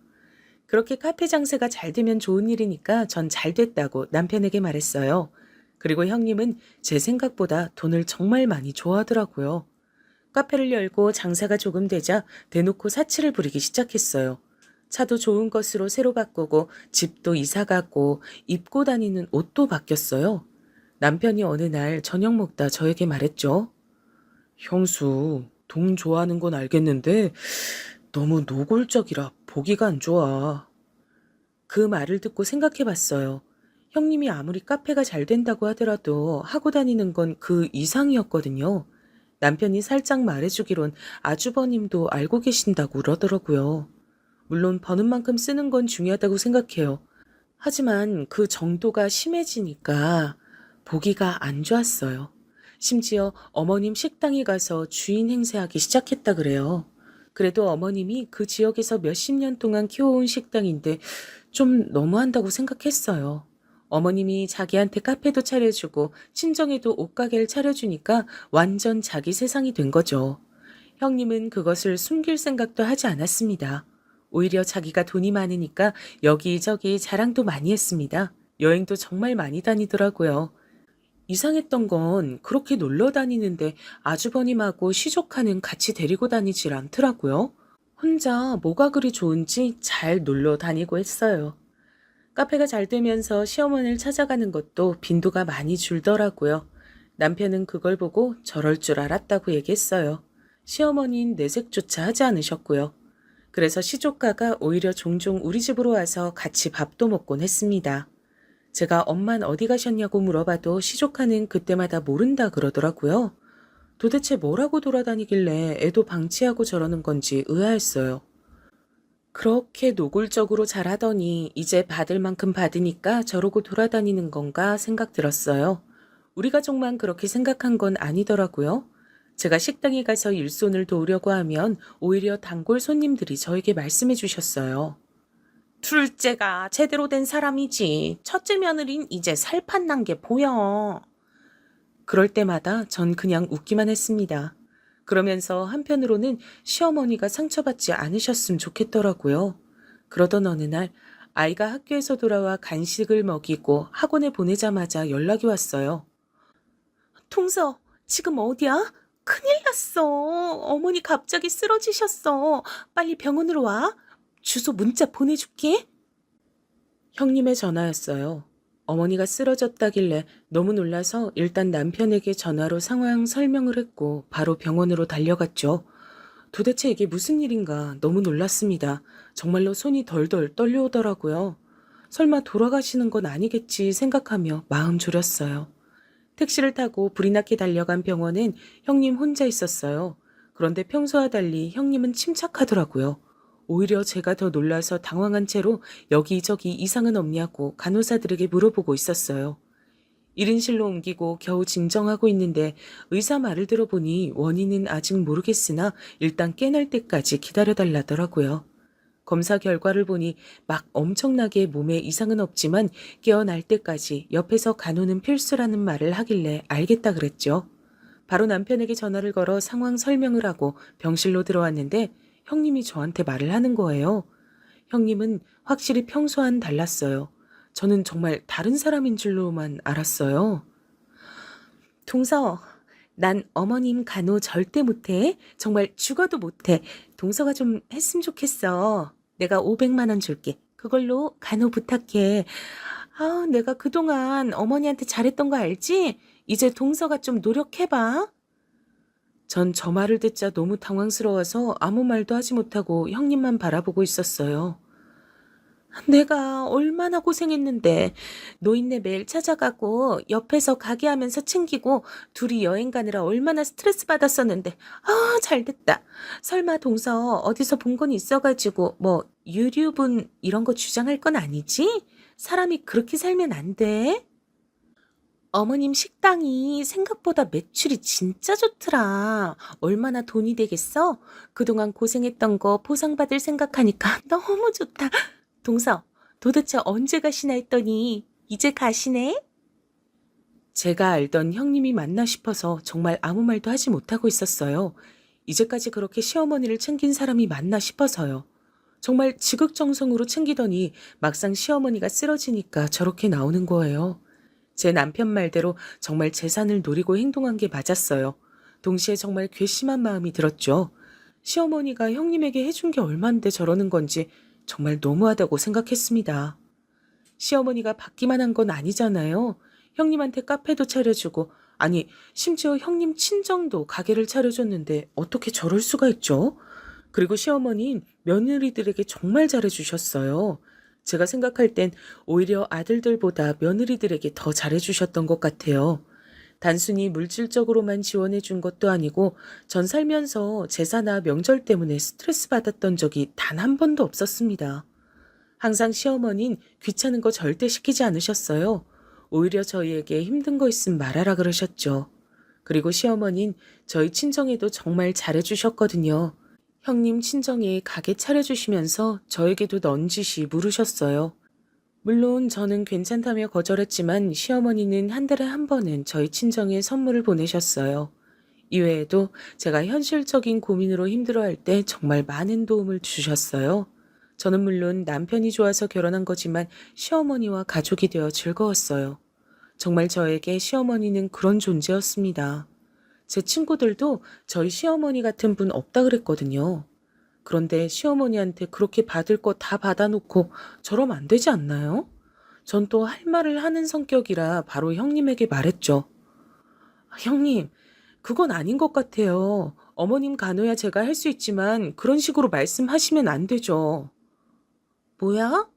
그렇게 카페 장사가 잘 되면 좋은 일이니까 전 잘 됐다고 남편에게 말했어요. 그리고 형님은 제 생각보다 돈을 정말 많이 좋아하더라고요. 카페를 열고 장사가 조금 되자 대놓고 사치를 부리기 시작했어요. 차도 좋은 것으로 새로 바꾸고 집도 이사 가고 입고 다니는 옷도 바뀌었어요. 남편이 어느 날 저녁 먹다 저에게 말했죠. 형수, 돈 좋아하는 건 알겠는데 너무 노골적이라 보기가 안 좋아. 그 말을 듣고 생각해 봤어요. 형님이 아무리 카페가 잘 된다고 하더라도 하고 다니는 건 그 이상이었거든요. 남편이 살짝 말해주기론 아주버님도 알고 계신다고 그러더라고요. 물론 버는 만큼 쓰는 건 중요하다고 생각해요. 하지만 그 정도가 심해지니까 보기가 안 좋았어요. 심지어 어머님 식당에 가서 주인 행세하기 시작했다 그래요. 그래도 어머님이 그 지역에서 몇십 년 동안 키워온 식당인데 좀 너무한다고 생각했어요. 어머님이 자기한테 카페도 차려주고 친정에도 옷가게를 차려주니까 완전 자기 세상이 된 거죠. 형님은 그것을 숨길 생각도 하지 않았습니다. 오히려 자기가 돈이 많으니까 여기저기 자랑도 많이 했습니다. 여행도 정말 많이 다니더라고요. 이상했던 건 그렇게 놀러 다니는데 아주버님하고 시조카는 같이 데리고 다니질 않더라고요. 혼자 뭐가 그리 좋은지 잘 놀러 다니고 했어요. 카페가 잘 되면서 시어머니를 찾아가는 것도 빈도가 많이 줄더라고요. 남편은 그걸 보고 저럴 줄 알았다고 얘기했어요. 시어머니는 내색조차 하지 않으셨고요. 그래서 시조카가 오히려 종종 우리 집으로 와서 같이 밥도 먹곤 했습니다. 제가 엄만 어디 가셨냐고 물어봐도 시조카는 그때마다 모른다 그러더라고요. 도대체 뭐라고 돌아다니길래 애도 방치하고 저러는 건지 의아했어요. 그렇게 노골적으로 잘하더니 이제 받을 만큼 받으니까 저러고 돌아다니는 건가 생각 들었어요. 우리 가족만 그렇게 생각한 건 아니더라고요. 제가 식당에 가서 일손을 도우려고 하면 오히려 단골 손님들이 저에게 말씀해 주셨어요. 둘째가 제대로 된 사람이지. 첫째 며느린 이제 살판 난 게 보여. 그럴 때마다 전 그냥 웃기만 했습니다. 그러면서 한편으로는 시어머니가 상처받지 않으셨으면 좋겠더라고요. 그러던 어느 날 아이가 학교에서 돌아와 간식을 먹이고 학원에 보내자마자 연락이 왔어요. 동서, 지금 어디야? 큰일 났어. 어머니 갑자기 쓰러지셨어. 빨리 병원으로 와. 주소 문자 보내줄게. 형님의 전화였어요. 어머니가 쓰러졌다길래 너무 놀라서 일단 남편에게 전화로 상황 설명을 했고 바로 병원으로 달려갔죠. 도대체 이게 무슨 일인가 너무 놀랐습니다. 정말로 손이 덜덜 떨려오더라고요. 설마 돌아가시는 건 아니겠지 생각하며 마음 졸였어요. 택시를 타고 불이 나게 달려간 병원엔 형님 혼자 있었어요. 그런데 평소와 달리 형님은 침착하더라고요. 오히려 제가 더 놀라서 당황한 채로 여기저기 이상은 없냐고 간호사들에게 물어보고 있었어요. 1인실로 옮기고 겨우 진정하고 있는데 의사 말을 들어보니 원인은 아직 모르겠으나 일단 깨날 때까지 기다려달라더라고요. 검사 결과를 보니 막 엄청나게 몸에 이상은 없지만 깨어날 때까지 옆에서 간호는 필수라는 말을 하길래 알겠다 그랬죠. 바로 남편에게 전화를 걸어 상황 설명을 하고 병실로 들어왔는데 형님이 저한테 말을 하는 거예요. 형님은 확실히 평소와는 달랐어요. 저는 정말 다른 사람인 줄로만 알았어요. 동서, 난 어머님 간호 절대 못해. 정말 죽어도 못해. 동서가 좀 했으면 좋겠어. 내가 500만 원 줄게. 그걸로 간호 부탁해. 아, 내가 그동안 어머니한테 잘했던 거 알지? 이제 동서가 좀 노력해봐. 전 저 말을 듣자 너무 당황스러워서 아무 말도 하지 못하고 형님만 바라보고 있었어요. 내가 얼마나 고생했는데 노인네 매일 찾아가고 옆에서 가게 하면서 챙기고 둘이 여행 가느라 얼마나 스트레스 받았었는데 아 잘됐다. 설마 동서 어디서 본 건 있어가지고 뭐 유류분 이런 거 주장할 건 아니지? 사람이 그렇게 살면 안 돼. 어머님 식당이 생각보다 매출이 진짜 좋더라. 얼마나 돈이 되겠어? 그동안 고생했던 거 보상받을 생각하니까 너무 좋다. 동서, 도대체 언제 가시나 했더니 이제 가시네? 제가 알던 형님이 맞나 싶어서 정말 아무 말도 하지 못하고 있었어요. 이제까지 그렇게 시어머니를 챙긴 사람이 맞나 싶어서요. 정말 지극정성으로 챙기더니 막상 시어머니가 쓰러지니까 저렇게 나오는 거예요. 제 남편 말대로 정말 재산을 노리고 행동한 게 맞았어요. 동시에 정말 괘씸한 마음이 들었죠. 시어머니가 형님에게 해준 게 얼만데 저러는 건지 정말 너무하다고 생각했습니다. 시어머니가 받기만 한 건 아니잖아요. 형님한테 카페도 차려주고, 아니, 심지어 형님 친정도 가게를 차려줬는데 어떻게 저럴 수가 있죠? 그리고 시어머니는 며느리들에게 정말 잘해주셨어요. 제가 생각할 땐 오히려 아들들보다 며느리들에게 더 잘해주셨던 것 같아요. 단순히 물질적으로만 지원해 준 것도 아니고 전 살면서 제사나 명절 때문에 스트레스 받았던 적이 단 한 번도 없었습니다. 항상 시어머니는 귀찮은 거 절대 시키지 않으셨어요. 오히려 저희에게 힘든 거 있으면 말하라 그러셨죠. 그리고 시어머니는 저희 친정에도 정말 잘해주셨거든요. 형님 친정에 가게 차려주시면서 저에게도 넌지시 물으셨어요. 물론 저는 괜찮다며 거절했지만 시어머니는 한 달에 한 번은 저희 친정에 선물을 보내셨어요. 이외에도 제가 현실적인 고민으로 힘들어할 때 정말 많은 도움을 주셨어요. 저는 물론 남편이 좋아서 결혼한 거지만 시어머니와 가족이 되어 즐거웠어요. 정말 저에게 시어머니는 그런 존재였습니다. 제 친구들도 저희 시어머니 같은 분 없다 그랬거든요. 그런데 시어머니한테 그렇게 받을 거 다 받아놓고 저러면 안 되지 않나요? 전 또 할 말을 하는 성격이라 바로 형님에게 말했죠. 형님, 그건 아닌 것 같아요. 어머님 간호야 제가 할 수 있지만 그런 식으로 말씀하시면 안 되죠. 뭐야?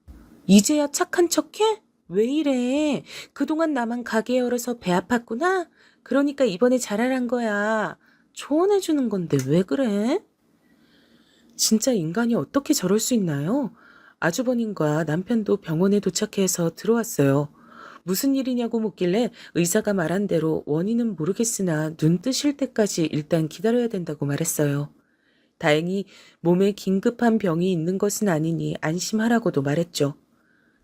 이제야 착한 척해? 왜 이래? 그동안 나만 가게 열어서 배 아팠구나? 그러니까 이번에 잘하란 거야. 조언해주는 건데 왜 그래? 진짜 인간이 어떻게 저럴 수 있나요? 아주버님과 남편도 병원에 도착해서 들어왔어요. 무슨 일이냐고 묻길래 의사가 말한 대로 원인은 모르겠으나 눈 뜨실 때까지 일단 기다려야 된다고 말했어요. 다행히 몸에 긴급한 병이 있는 것은 아니니 안심하라고도 말했죠.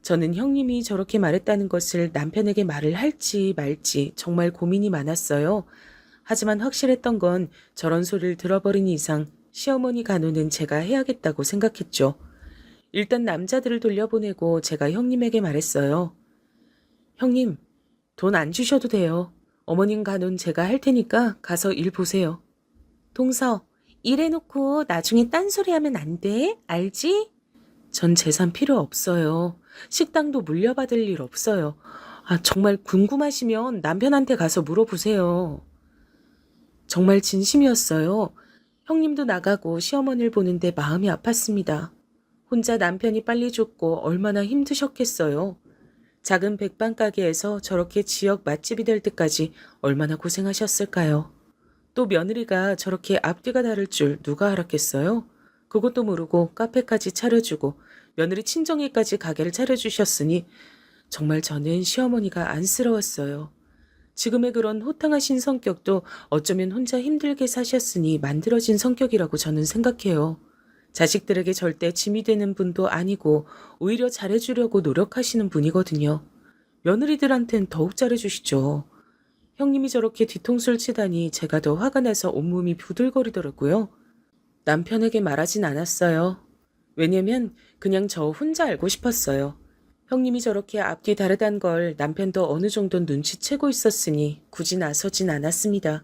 저는 형님이 저렇게 말했다는 것을 남편에게 말을 할지 말지 정말 고민이 많았어요. 하지만 확실했던 건 저런 소리를 들어버린 이상 시어머니 간호는 제가 해야겠다고 생각했죠. 일단 남자들을 돌려보내고 제가 형님에게 말했어요. 형님, 돈 안 주셔도 돼요. 어머님 간호는 제가 할 테니까 가서 일 보세요. 동서, 일해놓고 나중에 딴소리 하면 안 돼. 알지? 전 재산 필요 없어요. 식당도 물려받을 일 없어요. 정말 궁금하시면 남편한테 가서 물어보세요. 정말 진심이었어요. 형님도 나가고 시어머니를 보는데 마음이 아팠습니다. 혼자 남편이 빨리 죽고 얼마나 힘드셨겠어요. 작은 백반 가게에서 저렇게 지역 맛집이 될 때까지 얼마나 고생하셨을까요? 또 며느리가 저렇게 앞뒤가 다를 줄 누가 알았겠어요? 그것도 모르고 카페까지 차려주고 며느리 친정에까지 가게를 차려주셨으니 정말 저는 시어머니가 안쓰러웠어요. 지금의 그런 호탕하신 성격도 어쩌면 혼자 힘들게 사셨으니 만들어진 성격이라고 저는 생각해요. 자식들에게 절대 짐이 되는 분도 아니고 오히려 잘해주려고 노력하시는 분이거든요. 며느리들한텐 더욱 잘해주시죠. 형님이 저렇게 뒤통수를 치다니 제가 더 화가 나서 온몸이 부들거리더라고요. 남편에게 말하진 않았어요. 왜냐면 그냥 저 혼자 알고 싶었어요. 형님이 저렇게 앞뒤 다르단 걸 남편도 어느 정도 눈치채고 있었으니 굳이 나서진 않았습니다.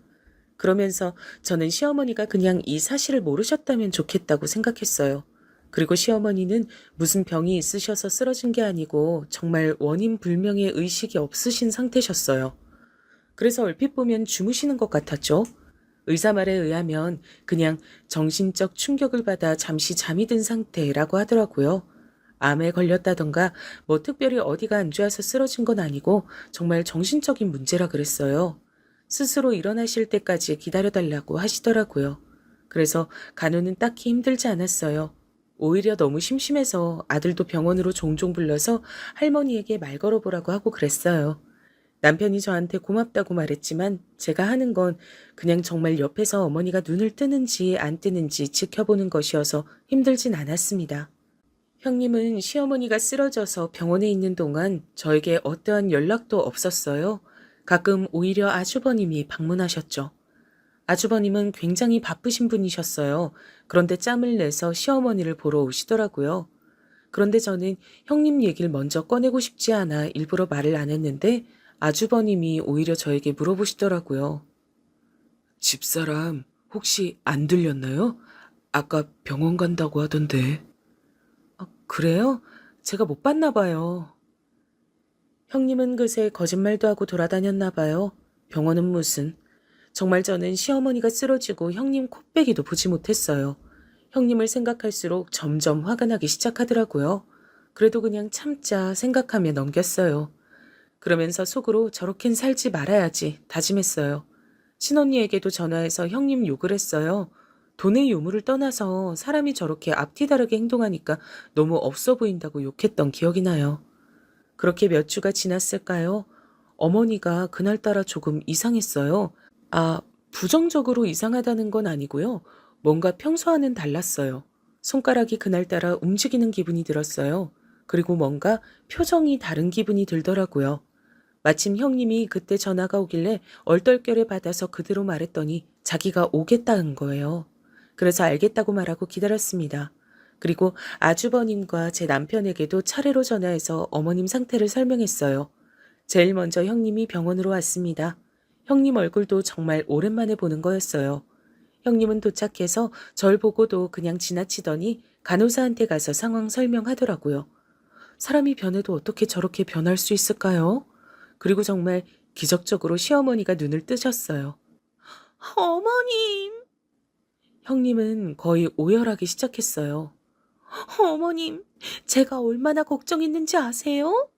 그러면서 저는 시어머니가 그냥 이 사실을 모르셨다면 좋겠다고 생각했어요. 그리고 시어머니는 무슨 병이 있으셔서 쓰러진 게 아니고 정말 원인 불명의 의식이 없으신 상태셨어요. 그래서 얼핏 보면 주무시는 것 같았죠. 의사 말에 의하면 그냥 정신적 충격을 받아 잠시 잠이 든 상태라고 하더라고요. 암에 걸렸다던가 뭐 특별히 어디가 안 좋아서 쓰러진 건 아니고 정말 정신적인 문제라 그랬어요. 스스로 일어나실 때까지 기다려달라고 하시더라고요. 그래서 간호는 딱히 힘들지 않았어요. 오히려 너무 심심해서 아들도 병원으로 종종 불러서 할머니에게 말 걸어보라고 하고 그랬어요. 남편이 저한테 고맙다고 말했지만 제가 하는 건 그냥 정말 옆에서 어머니가 눈을 뜨는지 안 뜨는지 지켜보는 것이어서 힘들진 않았습니다. 형님은 시어머니가 쓰러져서 병원에 있는 동안 저에게 어떠한 연락도 없었어요. 가끔 오히려 아주버님이 방문하셨죠. 아주버님은 굉장히 바쁘신 분이셨어요. 그런데 짬을 내서 시어머니를 보러 오시더라고요. 그런데 저는 형님 얘기를 먼저 꺼내고 싶지 않아 일부러 말을 안 했는데 아주버님이 오히려 저에게 물어보시더라고요. 집사람 혹시 안 들렸나요? 아까 병원 간다고 하던데. 그래요? 제가 못 봤나 봐요. 형님은 그새 거짓말도 하고 돌아다녔나 봐요. 병원은 무슨. 정말 저는 시어머니가 쓰러지고 형님 코빼기도 보지 못했어요. 형님을 생각할수록 점점 화가 나기 시작하더라고요. 그래도 그냥 참자 생각하며 넘겼어요. 그러면서 속으로 저렇겐 살지 말아야지 다짐했어요. 친언니에게도 전화해서 형님 욕을 했어요. 돈의 요물을 떠나서 사람이 저렇게 앞뒤 다르게 행동하니까 너무 없어 보인다고 욕했던 기억이 나요. 그렇게 몇 주가 지났을까요? 어머니가 그날따라 조금 이상했어요. 부정적으로 이상하다는 건 아니고요. 뭔가 평소와는 달랐어요. 손가락이 그날따라 움직이는 기분이 들었어요. 그리고 뭔가 표정이 다른 기분이 들더라고요. 마침 형님이 그때 전화가 오길래 얼떨결에 받아서 그대로 말했더니 자기가 오겠다는 거예요. 그래서 알겠다고 말하고 기다렸습니다. 그리고 아주버님과 제 남편에게도 차례로 전화해서 어머님 상태를 설명했어요. 제일 먼저 형님이 병원으로 왔습니다. 형님 얼굴도 정말 오랜만에 보는 거였어요. 형님은 도착해서 절 보고도 그냥 지나치더니 간호사한테 가서 상황 설명하더라고요. 사람이 변해도 어떻게 저렇게 변할 수 있을까요? 그리고 정말 기적적으로 시어머니가 눈을 뜨셨어요. 어머님! 형님은 거의 오열하기 시작했어요. 어머님, 제가 얼마나 걱정했는지 아세요?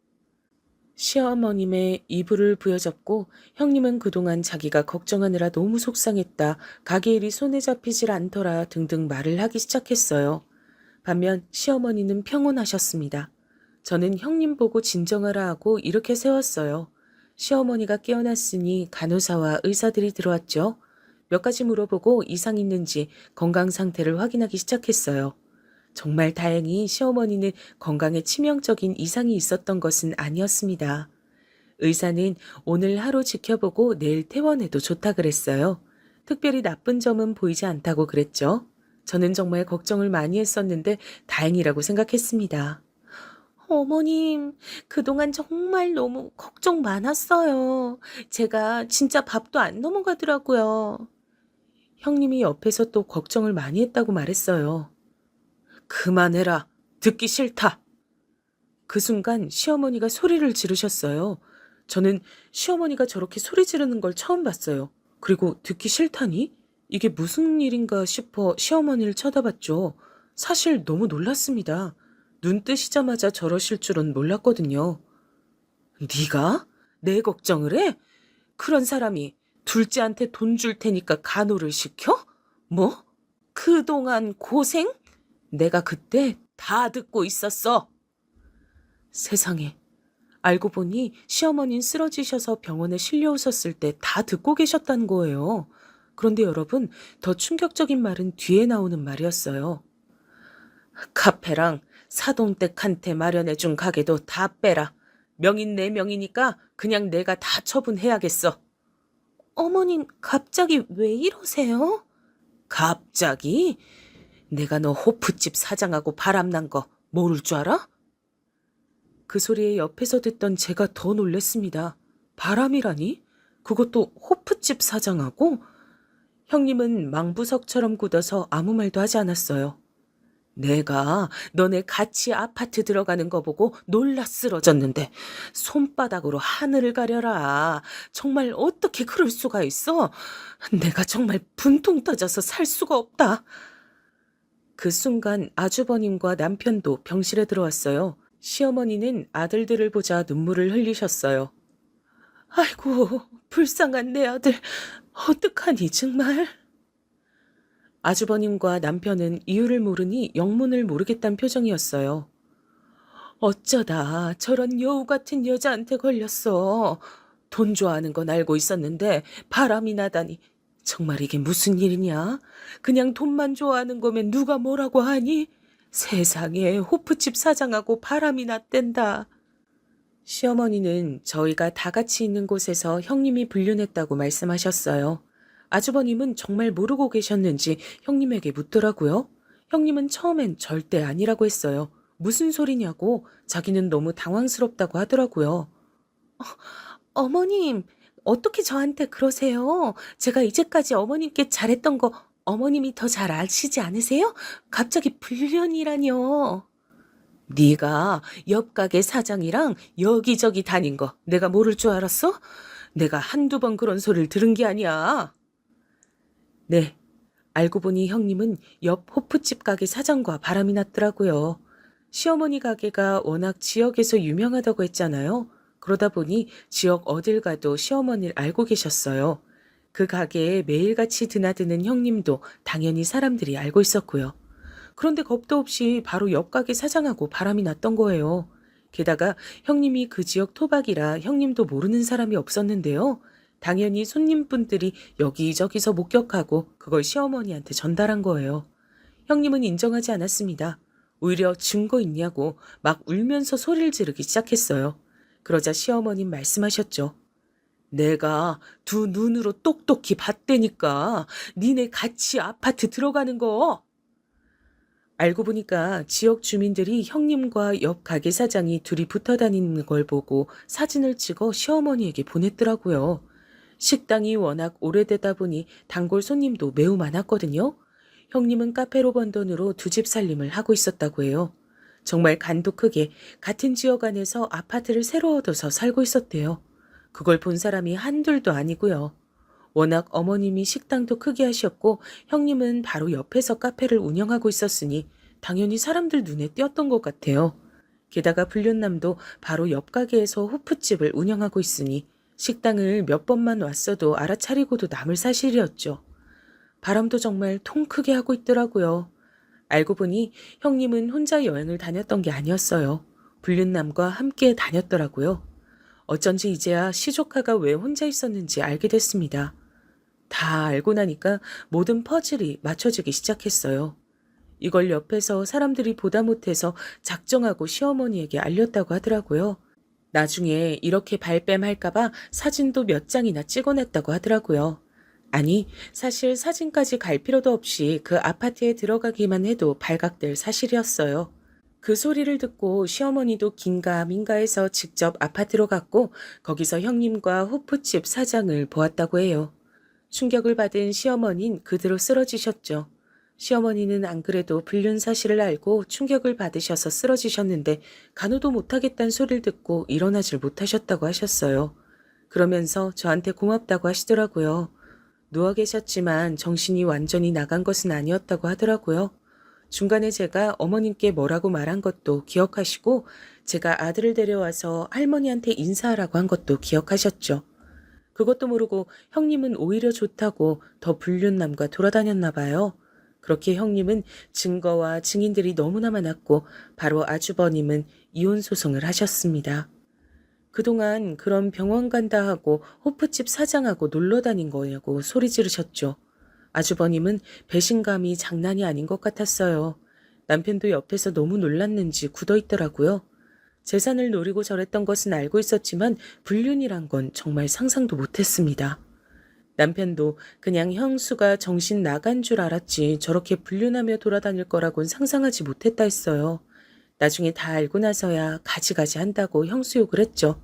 시어머님의 이불을 부여잡고 형님은 그동안 자기가 걱정하느라 너무 속상했다, 가게 일이 손에 잡히질 않더라 등등 말을 하기 시작했어요. 반면 시어머니는 평온하셨습니다. 저는 형님 보고 진정하라 하고 이렇게 세웠어요. 시어머니가 깨어났으니 간호사와 의사들이 들어왔죠. 몇 가지 물어보고 이상 있는지 건강 상태를 확인하기 시작했어요. 정말 다행히 시어머니는 건강에 치명적인 이상이 있었던 것은 아니었습니다. 의사는 오늘 하루 지켜보고 내일 퇴원해도 좋다 그랬어요. 특별히 나쁜 점은 보이지 않다고 그랬죠. 저는 정말 걱정을 많이 했었는데 다행이라고 생각했습니다. 어머님, 그동안 정말 너무 걱정 많았어요. 제가 진짜 밥도 안 넘어가더라고요. 형님이 옆에서 또 걱정을 많이 했다고 말했어요. 그만해라. 듣기 싫다. 그 순간 시어머니가 소리를 지르셨어요. 저는 시어머니가 저렇게 소리 지르는 걸 처음 봤어요. 그리고 듣기 싫다니? 이게 무슨 일인가 싶어 시어머니를 쳐다봤죠. 사실 너무 놀랐습니다. 눈 뜨시자마자 저러실 줄은 몰랐거든요. 네가? 내 걱정을 해? 그런 사람이 둘째한테 돈 줄 테니까 간호를 시켜? 뭐? 그동안 고생? 내가 그때 다 듣고 있었어. 세상에. 알고 보니 시어머니는 쓰러지셔서 병원에 실려오셨을 때 다 듣고 계셨다는 거예요. 그런데 여러분, 더 충격적인 말은 뒤에 나오는 말이었어요. 카페랑 사돈댁한테 마련해준 가게도 다 빼라. 명인 내 명이니까 그냥 내가 다 처분해야겠어. 어머님, 갑자기 왜 이러세요? 갑자기? 내가 너 호프집 사장하고 바람난 거 모를 줄 알아? 그 소리에 옆에서 듣던 제가 더 놀랬습니다. 바람이라니? 그것도 호프집 사장하고? 형님은 망부석처럼 굳어서 아무 말도 하지 않았어요. 내가 너네 같이 아파트 들어가는 거 보고 놀라 쓰러졌는데 손바닥으로 하늘을 가려라. 정말 어떻게 그럴 수가 있어? 내가 정말 분통 터져서 살 수가 없다. 그 순간 아주버님과 남편도 병실에 들어왔어요. 시어머니는 아들들을 보자 눈물을 흘리셨어요. 아이고, 불쌍한 내 아들. 어떡하니 정말. 아주버님과 남편은 이유를 모르니 영문을 모르겠다는 표정이었어요. 어쩌다 저런 여우 같은 여자한테 걸렸어. 돈 좋아하는 건 알고 있었는데 바람이 나다니. 정말 이게 무슨 일이냐? 그냥 돈만 좋아하는 거면 누가 뭐라고 하니? 세상에 호프집 사장하고 바람이 났댄다. 시어머니는 저희가 다 같이 있는 곳에서 형님이 불륜했다고 말씀하셨어요. 아주버님은 정말 모르고 계셨는지 형님에게 묻더라고요. 형님은 처음엔 절대 아니라고 했어요. 무슨 소리냐고 자기는 너무 당황스럽다고 하더라고요. 어머님, 어떻게 저한테 그러세요? 제가 이제까지 어머님께 잘했던 거 어머님이 더 잘 아시지 않으세요? 갑자기 불륜이라뇨. 네가 옆 가게 사장이랑 여기저기 다닌 거 내가 모를 줄 알았어? 내가 한두 번 그런 소리를 들은 게 아니야. 네, 알고 보니 형님은 옆 호프집 가게 사장과 바람이 났더라고요. 시어머니 가게가 워낙 지역에서 유명하다고 했잖아요. 그러다 보니 지역 어딜 가도 시어머니를 알고 계셨어요. 그 가게에 매일같이 드나드는 형님도 당연히 사람들이 알고 있었고요. 그런데 겁도 없이 바로 옆 가게 사장하고 바람이 났던 거예요. 게다가 형님이 그 지역 토박이라 형님도 모르는 사람이 없었는데요. 당연히 손님분들이 여기저기서 목격하고 그걸 시어머니한테 전달한 거예요. 형님은 인정하지 않았습니다. 오히려 증거 있냐고 막 울면서 소리를 지르기 시작했어요. 그러자 시어머님 말씀하셨죠. 내가 두 눈으로 똑똑히 봤다니까. 니네 같이 아파트 들어가는 거. 알고 보니까 지역 주민들이 형님과 옆 가게 사장이 둘이 붙어 다니는 걸 보고 사진을 찍어 시어머니에게 보냈더라고요. 식당이 워낙 오래되다 보니 단골 손님도 매우 많았거든요. 형님은 카페로 번 돈으로 두 집 살림을 하고 있었다고 해요. 정말 간도 크게 같은 지역 안에서 아파트를 새로 얻어서 살고 있었대요. 그걸 본 사람이 한둘도 아니고요. 워낙 어머님이 식당도 크게 하셨고 형님은 바로 옆에서 카페를 운영하고 있었으니 당연히 사람들 눈에 띄었던 것 같아요. 게다가 불륜남도 바로 옆 가게에서 호프집을 운영하고 있으니 식당을 몇 번만 왔어도 알아차리고도 남을 사실이었죠. 바람도 정말 통 크게 하고 있더라고요. 알고 보니 형님은 혼자 여행을 다녔던 게 아니었어요. 불륜남과 함께 다녔더라고요. 어쩐지 이제야 시조카가 왜 혼자 있었는지 알게 됐습니다. 다 알고 나니까 모든 퍼즐이 맞춰지기 시작했어요. 이걸 옆에서 사람들이 보다 못해서 작정하고 시어머니에게 알렸다고 하더라고요. 나중에 이렇게 발뺌할까봐 사진도 몇 장이나 찍어냈다고 하더라고요. 아니, 사실 사진까지 갈 필요도 없이 그 아파트에 들어가기만 해도 발각될 사실이었어요. 그 소리를 듣고 시어머니도 긴가민가해서 직접 아파트로 갔고 거기서 형님과 호프집 사장을 보았다고 해요. 충격을 받은 시어머니는 그대로 쓰러지셨죠. 시어머니는 안 그래도 불륜 사실을 알고 충격을 받으셔서 쓰러지셨는데 간호도 못하겠다는 소리를 듣고 일어나질 못하셨다고 하셨어요. 그러면서 저한테 고맙다고 하시더라고요. 누워 계셨지만 정신이 완전히 나간 것은 아니었다고 하더라고요. 중간에 제가 어머님께 뭐라고 말한 것도 기억하시고 제가 아들을 데려와서 할머니한테 인사하라고 한 것도 기억하셨죠. 그것도 모르고 형님은 오히려 좋다고 더 불륜남과 돌아다녔나 봐요. 그렇게 형님은 증거와 증인들이 너무나 많았고 바로 아주버님은 이혼 소송을 하셨습니다. 그동안 그런 병원 간다 하고 호프집 사장하고 놀러 다닌 거냐고 소리 지르셨죠. 아주버님은 배신감이 장난이 아닌 것 같았어요. 남편도 옆에서 너무 놀랐는지 굳어있더라고요. 재산을 노리고 저랬던 것은 알고 있었지만 불륜이란 건 정말 상상도 못했습니다. 남편도 그냥 형수가 정신 나간 줄 알았지 저렇게 불륜하며 돌아다닐 거라곤 상상하지 못했다 했어요. 나중에 다 알고 나서야 가지가지 한다고 형수 욕을 했죠.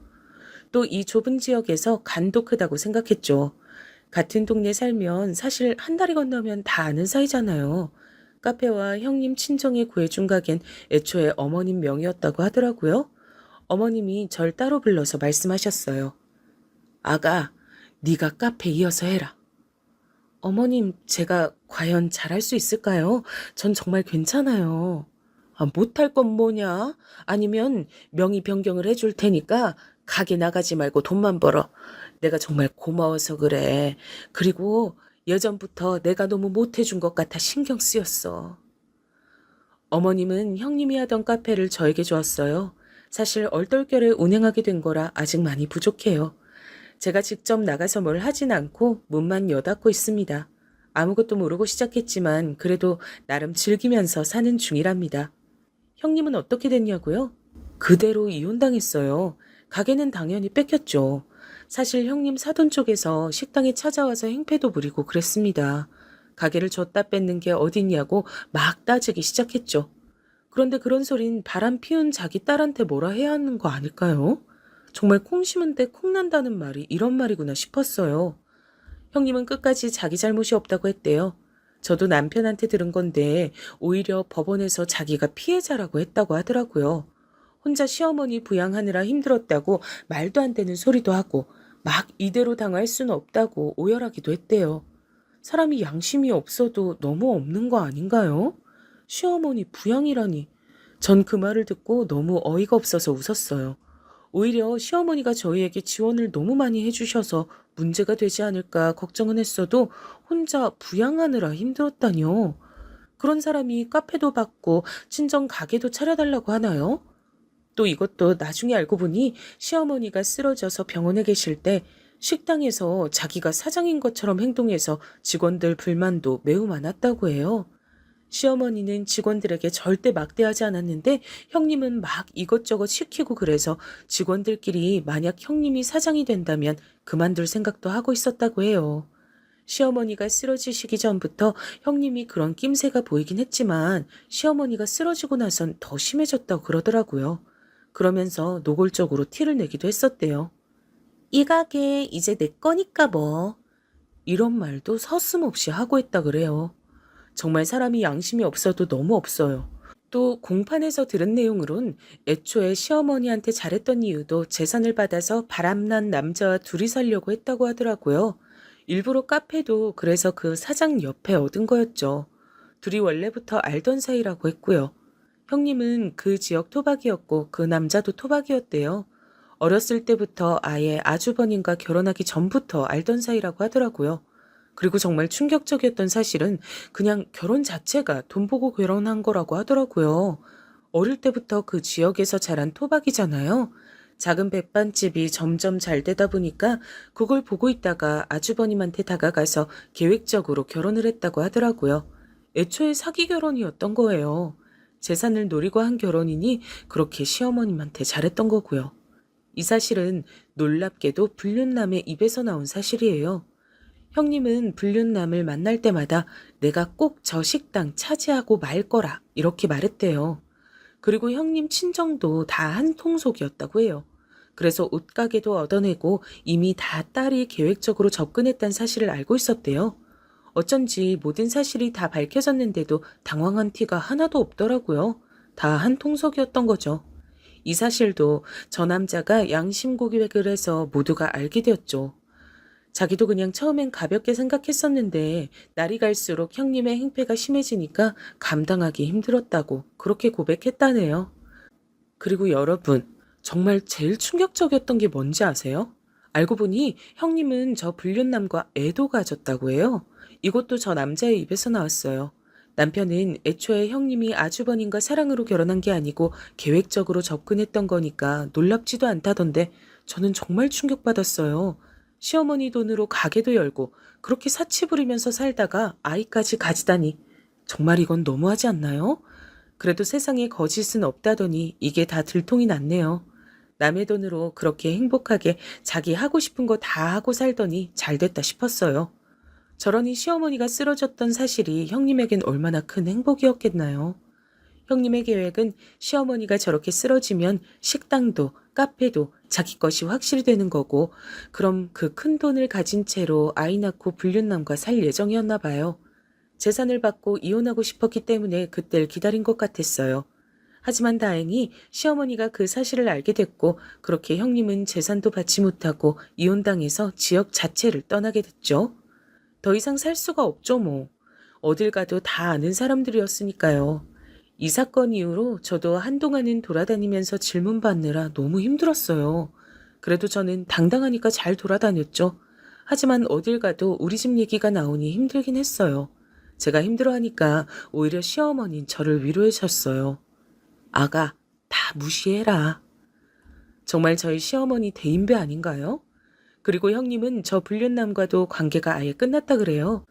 또 이 좁은 지역에서 간도 크다고 생각했죠. 같은 동네 살면 사실 한 다리 건너면 다 아는 사이잖아요. 카페와 형님 친정에 구해준 가겐 애초에 어머님 명의였다고 하더라고요. 어머님이 절 따로 불러서 말씀하셨어요. 아가, 네가 카페 이어서 해라. 어머님, 제가 과연 잘할 수 있을까요? 전 정말 괜찮아요. 아, 못할 건 뭐냐? 아니면 명의 변경을 해줄 테니까 가게 나가지 말고 돈만 벌어. 내가 정말 고마워서 그래. 그리고 예전부터 내가 너무 못해준 것 같아 신경 쓰였어. 어머님은 형님이 하던 카페를 저에게 주었어요. 사실 얼떨결에 운행하게 된 거라 아직 많이 부족해요. 제가 직접 나가서 뭘 하진 않고 문만 여닫고 있습니다. 아무것도 모르고 시작했지만 그래도 나름 즐기면서 사는 중이랍니다. 형님은 어떻게 됐냐고요? 그대로 이혼당했어요. 가게는 당연히 뺏겼죠. 사실 형님 사돈 쪽에서 식당에 찾아와서 행패도 부리고 그랬습니다. 가게를 줬다 뺏는 게 어딨냐고 막 따지기 시작했죠. 그런데 그런 소린 바람 피운 자기 딸한테 뭐라 해야 하는 거 아닐까요? 정말 콩 심은 데 콩 난다는 말이 이런 말이구나 싶었어요. 형님은 끝까지 자기 잘못이 없다고 했대요. 저도 남편한테 들은 건데 오히려 법원에서 자기가 피해자라고 했다고 하더라고요. 혼자 시어머니 부양하느라 힘들었다고 말도 안 되는 소리도 하고 막 이대로 당할 수는 없다고 오열하기도 했대요. 사람이 양심이 없어도 너무 없는 거 아닌가요? 시어머니 부양이라니. 전 그 말을 듣고 너무 어이가 없어서 웃었어요. 오히려 시어머니가 저희에게 지원을 너무 많이 해주셔서 문제가 되지 않을까 걱정은 했어도 혼자 부양하느라 힘들었다뇨. 그런 사람이 카페도 받고 친정 가게도 차려달라고 하나요? 또 이것도 나중에 알고 보니 시어머니가 쓰러져서 병원에 계실 때 식당에서 자기가 사장인 것처럼 행동해서 직원들 불만도 매우 많았다고 해요. 시어머니는 직원들에게 절대 막대하지 않았는데 형님은 막 이것저것 시키고 그래서 직원들끼리 만약 형님이 사장이 된다면 그만둘 생각도 하고 있었다고 해요. 시어머니가 쓰러지시기 전부터 형님이 그런 낌새가 보이긴 했지만 시어머니가 쓰러지고 나선 더 심해졌다고 그러더라고요. 그러면서 노골적으로 티를 내기도 했었대요. 이 가게 이제 내 거니까 뭐. 이런 말도 서슴없이 하고 했다 그래요. 정말 사람이 양심이 없어도 너무 없어요. 또 공판에서 들은 내용으론 애초에 시어머니한테 잘했던 이유도 재산을 받아서 바람난 남자와 둘이 살려고 했다고 하더라고요. 일부러 카페도 그래서 그 사장 옆에 얻은 거였죠. 둘이 원래부터 알던 사이라고 했고요. 형님은 그 지역 토박이었고 그 남자도 토박이었대요. 어렸을 때부터 아예 아주버님과 결혼하기 전부터 알던 사이라고 하더라고요. 그리고 정말 충격적이었던 사실은 그냥 결혼 자체가 돈 보고 결혼한 거라고 하더라고요. 어릴 때부터 그 지역에서 자란 토박이잖아요. 작은 백반집이 점점 잘 되다 보니까 그걸 보고 있다가 아주버님한테 다가가서 계획적으로 결혼을 했다고 하더라고요. 애초에 사기 결혼이었던 거예요. 재산을 노리고 한 결혼이니 그렇게 시어머님한테 잘했던 거고요. 이 사실은 놀랍게도 불륜남의 입에서 나온 사실이에요. 형님은 불륜남을 만날 때마다 내가 꼭 저 식당 차지하고 말 거라 이렇게 말했대요. 그리고 형님 친정도 다 한 통속이었다고 해요. 그래서 옷가게도 얻어내고 이미 다 딸이 계획적으로 접근했다는 사실을 알고 있었대요. 어쩐지 모든 사실이 다 밝혀졌는데도 당황한 티가 하나도 없더라고요. 다 한 통속이었던 거죠. 이 사실도 저 남자가 양심 고백을 해서 모두가 알게 되었죠. 자기도 그냥 처음엔 가볍게 생각했었는데 날이 갈수록 형님의 행패가 심해지니까 감당하기 힘들었다고 그렇게 고백했다네요. 그리고 여러분, 정말 제일 충격적이었던 게 뭔지 아세요? 알고 보니 형님은 저 불륜남과 애도 가졌다고 해요. 이것도 저 남자의 입에서 나왔어요. 남편은 애초에 형님이 아주버님과 사랑으로 결혼한 게 아니고 계획적으로 접근했던 거니까 놀랍지도 않다던데 저는 정말 충격받았어요. 시어머니 돈으로 가게도 열고 그렇게 사치 부리면서 살다가 아이까지 가지다니 정말 이건 너무하지 않나요? 그래도 세상에 거짓은 없다더니 이게 다 들통이 났네요. 남의 돈으로 그렇게 행복하게 자기 하고 싶은 거 다 하고 살더니 잘 됐다 싶었어요. 저러니 시어머니가 쓰러졌던 사실이 형님에겐 얼마나 큰 행복이었겠나요? 형님의 계획은 시어머니가 저렇게 쓰러지면 식당도 카페도 자기 것이 확실히 되는 거고 그럼 그 큰 돈을 가진 채로 아이 낳고 불륜남과 살 예정이었나 봐요. 재산을 받고 이혼하고 싶었기 때문에 그때를 기다린 것 같았어요. 하지만 다행히 시어머니가 그 사실을 알게 됐고 그렇게 형님은 재산도 받지 못하고 이혼당해서 지역 자체를 떠나게 됐죠. 더 이상 살 수가 없죠 뭐. 어딜 가도 다 아는 사람들이었으니까요. 이 사건 이후로 저도 한동안은 돌아다니면서 질문 받느라 너무 힘들었어요. 그래도 저는 당당하니까 잘 돌아다녔죠. 하지만 어딜 가도 우리 집 얘기가 나오니 힘들긴 했어요. 제가 힘들어하니까 오히려 시어머니는 저를 위로해 줬어요. 아가, 다 무시해라. 정말 저희 시어머니 대인배 아닌가요? 그리고 형님은 저 불륜남과도 관계가 아예 끝났다 그래요.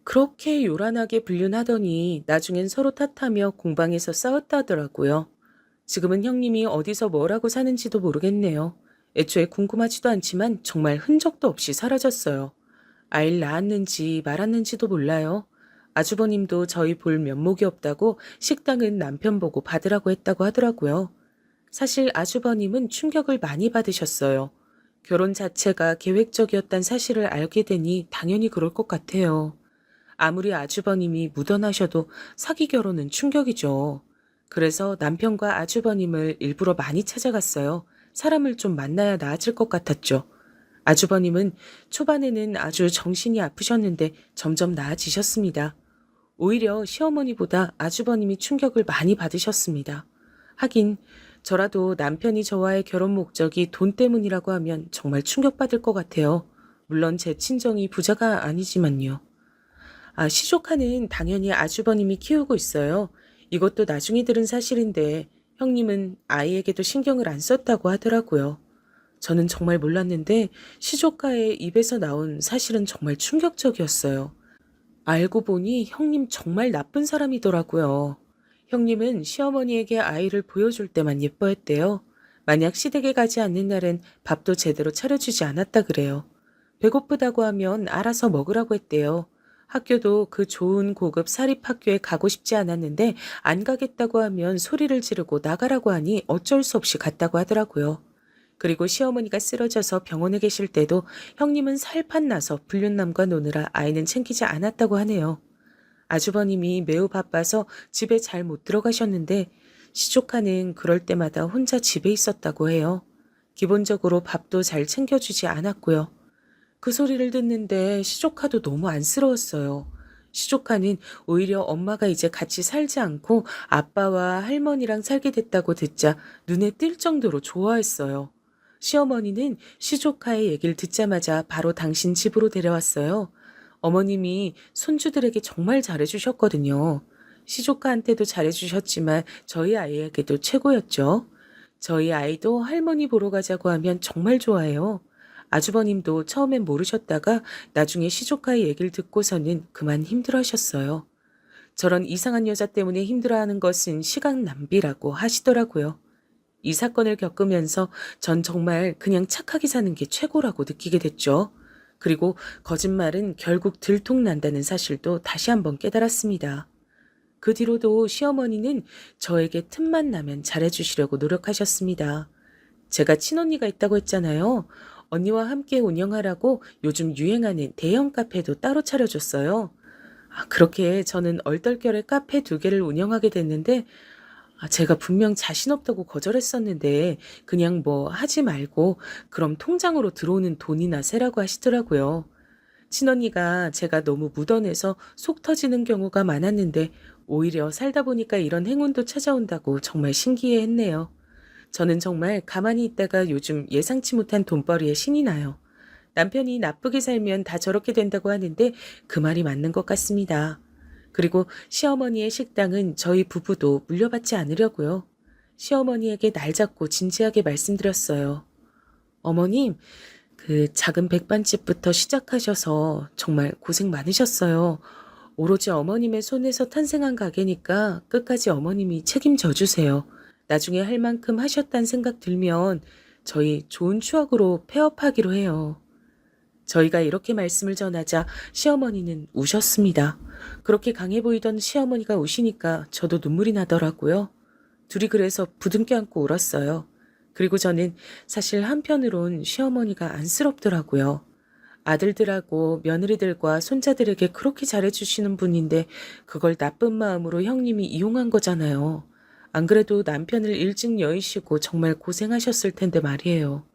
그렇게 요란하게 불륜하더니 나중엔 서로 탓하며 공방에서 싸웠다 하더라고요. 지금은 형님이 어디서 뭐라고 사는지도 모르겠네요. 애초에 궁금하지도 않지만 정말 흔적도 없이 사라졌어요. 아이를 낳았는지 말았는지도 몰라요. 아주버님도 저희 볼 면목이 없다고 식당은 남편 보고 받으라고 했다고 하더라고요. 사실 아주버님은 충격을 많이 받으셨어요. 결혼 자체가 계획적이었단 사실을 알게 되니 당연히 그럴 것 같아요. 아무리 아주버님이 묻어나셔도 사기 결혼은 충격이죠. 그래서 남편과 아주버님을 일부러 많이 찾아갔어요. 사람을 좀 만나야 나아질 것 같았죠. 아주버님은 초반에는 아주 정신이 아프셨는데 점점 나아지셨습니다. 오히려 시어머니보다 아주버님이 충격을 많이 받으셨습니다. 하긴 저라도 남편이 저와의 결혼 목적이 돈 때문이라고 하면 정말 충격받을 것 같아요. 물론 제 친정이 부자가 아니지만요. 시조카는 당연히 아주버님이 키우고 있어요. 이것도 나중에 들은 사실인데 형님은 아이에게도 신경을 안 썼다고 하더라고요. 저는 정말 몰랐는데 시조카의 입에서 나온 사실은 정말 충격적이었어요. 알고 보니 형님 정말 나쁜 사람이더라고요. 형님은 시어머니에게 아이를 보여줄 때만 예뻐했대요. 만약 시댁에 가지 않는 날엔 밥도 제대로 차려주지 않았다 그래요. 배고프다고 하면 알아서 먹으라고 했대요. 학교도 그 좋은 고급 사립학교에 가고 싶지 않았는데 안 가겠다고 하면 소리를 지르고 나가라고 하니 어쩔 수 없이 갔다고 하더라고요. 그리고 시어머니가 쓰러져서 병원에 계실 때도 형님은 살판 나서 불륜남과 노느라 아이는 챙기지 않았다고 하네요. 아주버님이 매우 바빠서 집에 잘 못 들어가셨는데 시조카는 그럴 때마다 혼자 집에 있었다고 해요. 기본적으로 밥도 잘 챙겨주지 않았고요. 그 소리를 듣는데 시조카도 너무 안쓰러웠어요. 시조카는 오히려 엄마가 이제 같이 살지 않고 아빠와 할머니랑 살게 됐다고 듣자 눈에 띌 정도로 좋아했어요. 시어머니는 시조카의 얘기를 듣자마자 바로 당신 집으로 데려왔어요. 어머님이 손주들에게 정말 잘해주셨거든요. 시조카한테도 잘해주셨지만 저희 아이에게도 최고였죠. 저희 아이도 할머니 보러 가자고 하면 정말 좋아해요. 아주버님도 처음엔 모르셨다가 나중에 시조카의 얘기를 듣고서는 그만 힘들어하셨어요. 저런 이상한 여자 때문에 힘들어하는 것은 시간 낭비라고 하시더라고요. 이 사건을 겪으면서 전 정말 그냥 착하게 사는 게 최고라고 느끼게 됐죠. 그리고 거짓말은 결국 들통난다는 사실도 다시 한번 깨달았습니다. 그 뒤로도 시어머니는 저에게 틈만 나면 잘해주시려고 노력하셨습니다. 제가 친언니가 있다고 했잖아요. 언니와 함께 운영하라고 요즘 유행하는 대형 카페도 따로 차려줬어요. 그렇게 저는 얼떨결에 카페 2개를 운영하게 됐는데 제가 분명 자신 없다고 거절했었는데 그냥 뭐 하지 말고 그럼 통장으로 들어오는 돈이나 세라고 하시더라고요. 친언니가 제가 너무 묻어내서 속 터지는 경우가 많았는데 오히려 살다 보니까 이런 행운도 찾아온다고 정말 신기해했네요. 저는 정말 가만히 있다가 요즘 예상치 못한 돈벌이에 신이 나요. 남편이 나쁘게 살면 다 저렇게 된다고 하는데 그 말이 맞는 것 같습니다. 그리고 시어머니의 식당은 저희 부부도 물려받지 않으려고요. 시어머니에게 날 잡고 진지하게 말씀드렸어요. 어머님, 그 작은 백반집부터 시작하셔서 정말 고생 많으셨어요. 오로지 어머님의 손에서 탄생한 가게니까 끝까지 어머님이 책임져 주세요. 나중에 할 만큼 하셨다는 생각 들면 저희 좋은 추억으로 폐업하기로 해요. 저희가 이렇게 말씀을 전하자 시어머니는 우셨습니다. 그렇게 강해 보이던 시어머니가 우시니까 저도 눈물이 나더라고요. 둘이 그래서 부둥켜 안고 울었어요. 그리고 저는 사실 한편으론 시어머니가 안쓰럽더라고요. 아들들하고 며느리들과 손자들에게 그렇게 잘해주시는 분인데 그걸 나쁜 마음으로 형님이 이용한 거잖아요. 안 그래도 남편을 일찍 여의시고 정말 고생하셨을 텐데 말이에요.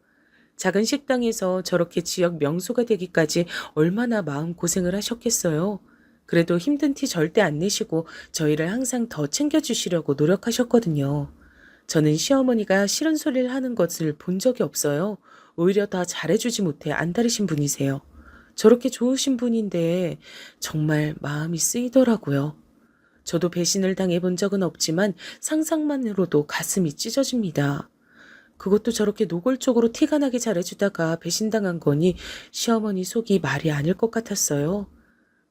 작은 식당에서 저렇게 지역 명소가 되기까지 얼마나 마음고생을 하셨겠어요. 그래도 힘든 티 절대 안 내시고 저희를 항상 더 챙겨주시려고 노력하셨거든요. 저는 시어머니가 싫은 소리를 하는 것을 본 적이 없어요. 오히려 다 잘해주지 못해 안달이신 분이세요. 저렇게 좋으신 분인데 정말 마음이 쓰이더라고요. 저도 배신을 당해본 적은 없지만 상상만으로도 가슴이 찢어집니다. 그것도 저렇게 노골적으로 티가 나게 잘해주다가 배신당한 거니 시어머니 속이 말이 아닐 것 같았어요.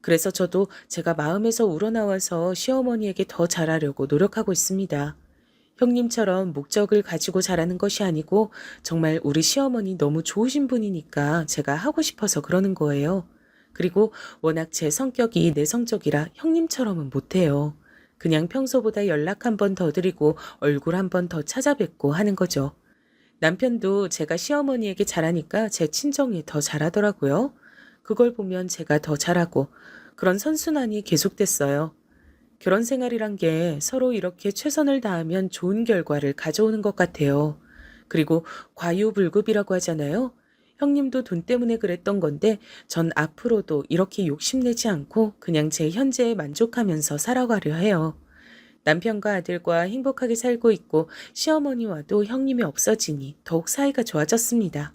그래서 저도 제가 마음에서 우러나와서 시어머니에게 더 잘하려고 노력하고 있습니다. 형님처럼 목적을 가지고 잘하는 것이 아니고 정말 우리 시어머니 너무 좋으신 분이니까 제가 하고 싶어서 그러는 거예요. 그리고 워낙 제 성격이 내성적이라 형님처럼은 못해요. 그냥 평소보다 연락 한 번 더 드리고 얼굴 한 번 더 찾아뵙고 하는 거죠. 남편도 제가 시어머니에게 잘하니까 제 친정에 더 잘하더라고요. 그걸 보면 제가 더 잘하고 그런 선순환이 계속됐어요. 결혼 생활이란 게 서로 이렇게 최선을 다하면 좋은 결과를 가져오는 것 같아요. 그리고 과유불급이라고 하잖아요. 형님도 돈 때문에 그랬던 건데 전 앞으로도 이렇게 욕심내지 않고 그냥 제 현재에 만족하면서 살아가려 해요. 남편과 아들과 행복하게 살고 있고 시어머니와도 형님이 없어지니 더욱 사이가 좋아졌습니다.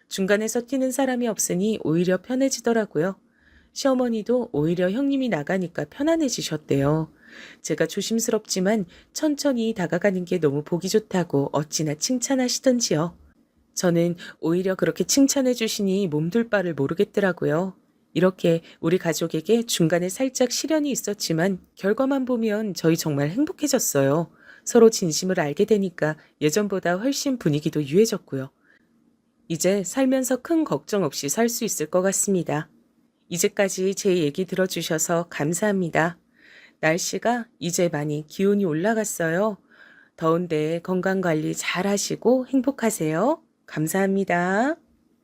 중간에서 튀는 사람이 없으니 오히려 편해지더라고요. 시어머니도 오히려 형님이 나가니까 편안해지셨대요. 제가 조심스럽지만 천천히 다가가는 게 너무 보기 좋다고 어찌나 칭찬하시던지요. 저는 오히려 그렇게 칭찬해 주시니 몸둘 바를 모르겠더라고요. 이렇게 우리 가족에게 중간에 살짝 시련이 있었지만 결과만 보면 저희 정말 행복해졌어요. 서로 진심을 알게 되니까 예전보다 훨씬 분위기도 유해졌고요. 이제 살면서 큰 걱정 없이 살 수 있을 것 같습니다. 이제까지 제 얘기 들어주셔서 감사합니다. 날씨가 이제 많이 기온이 올라갔어요. 더운데 건강 관리 잘 하시고 행복하세요. 감사합니다.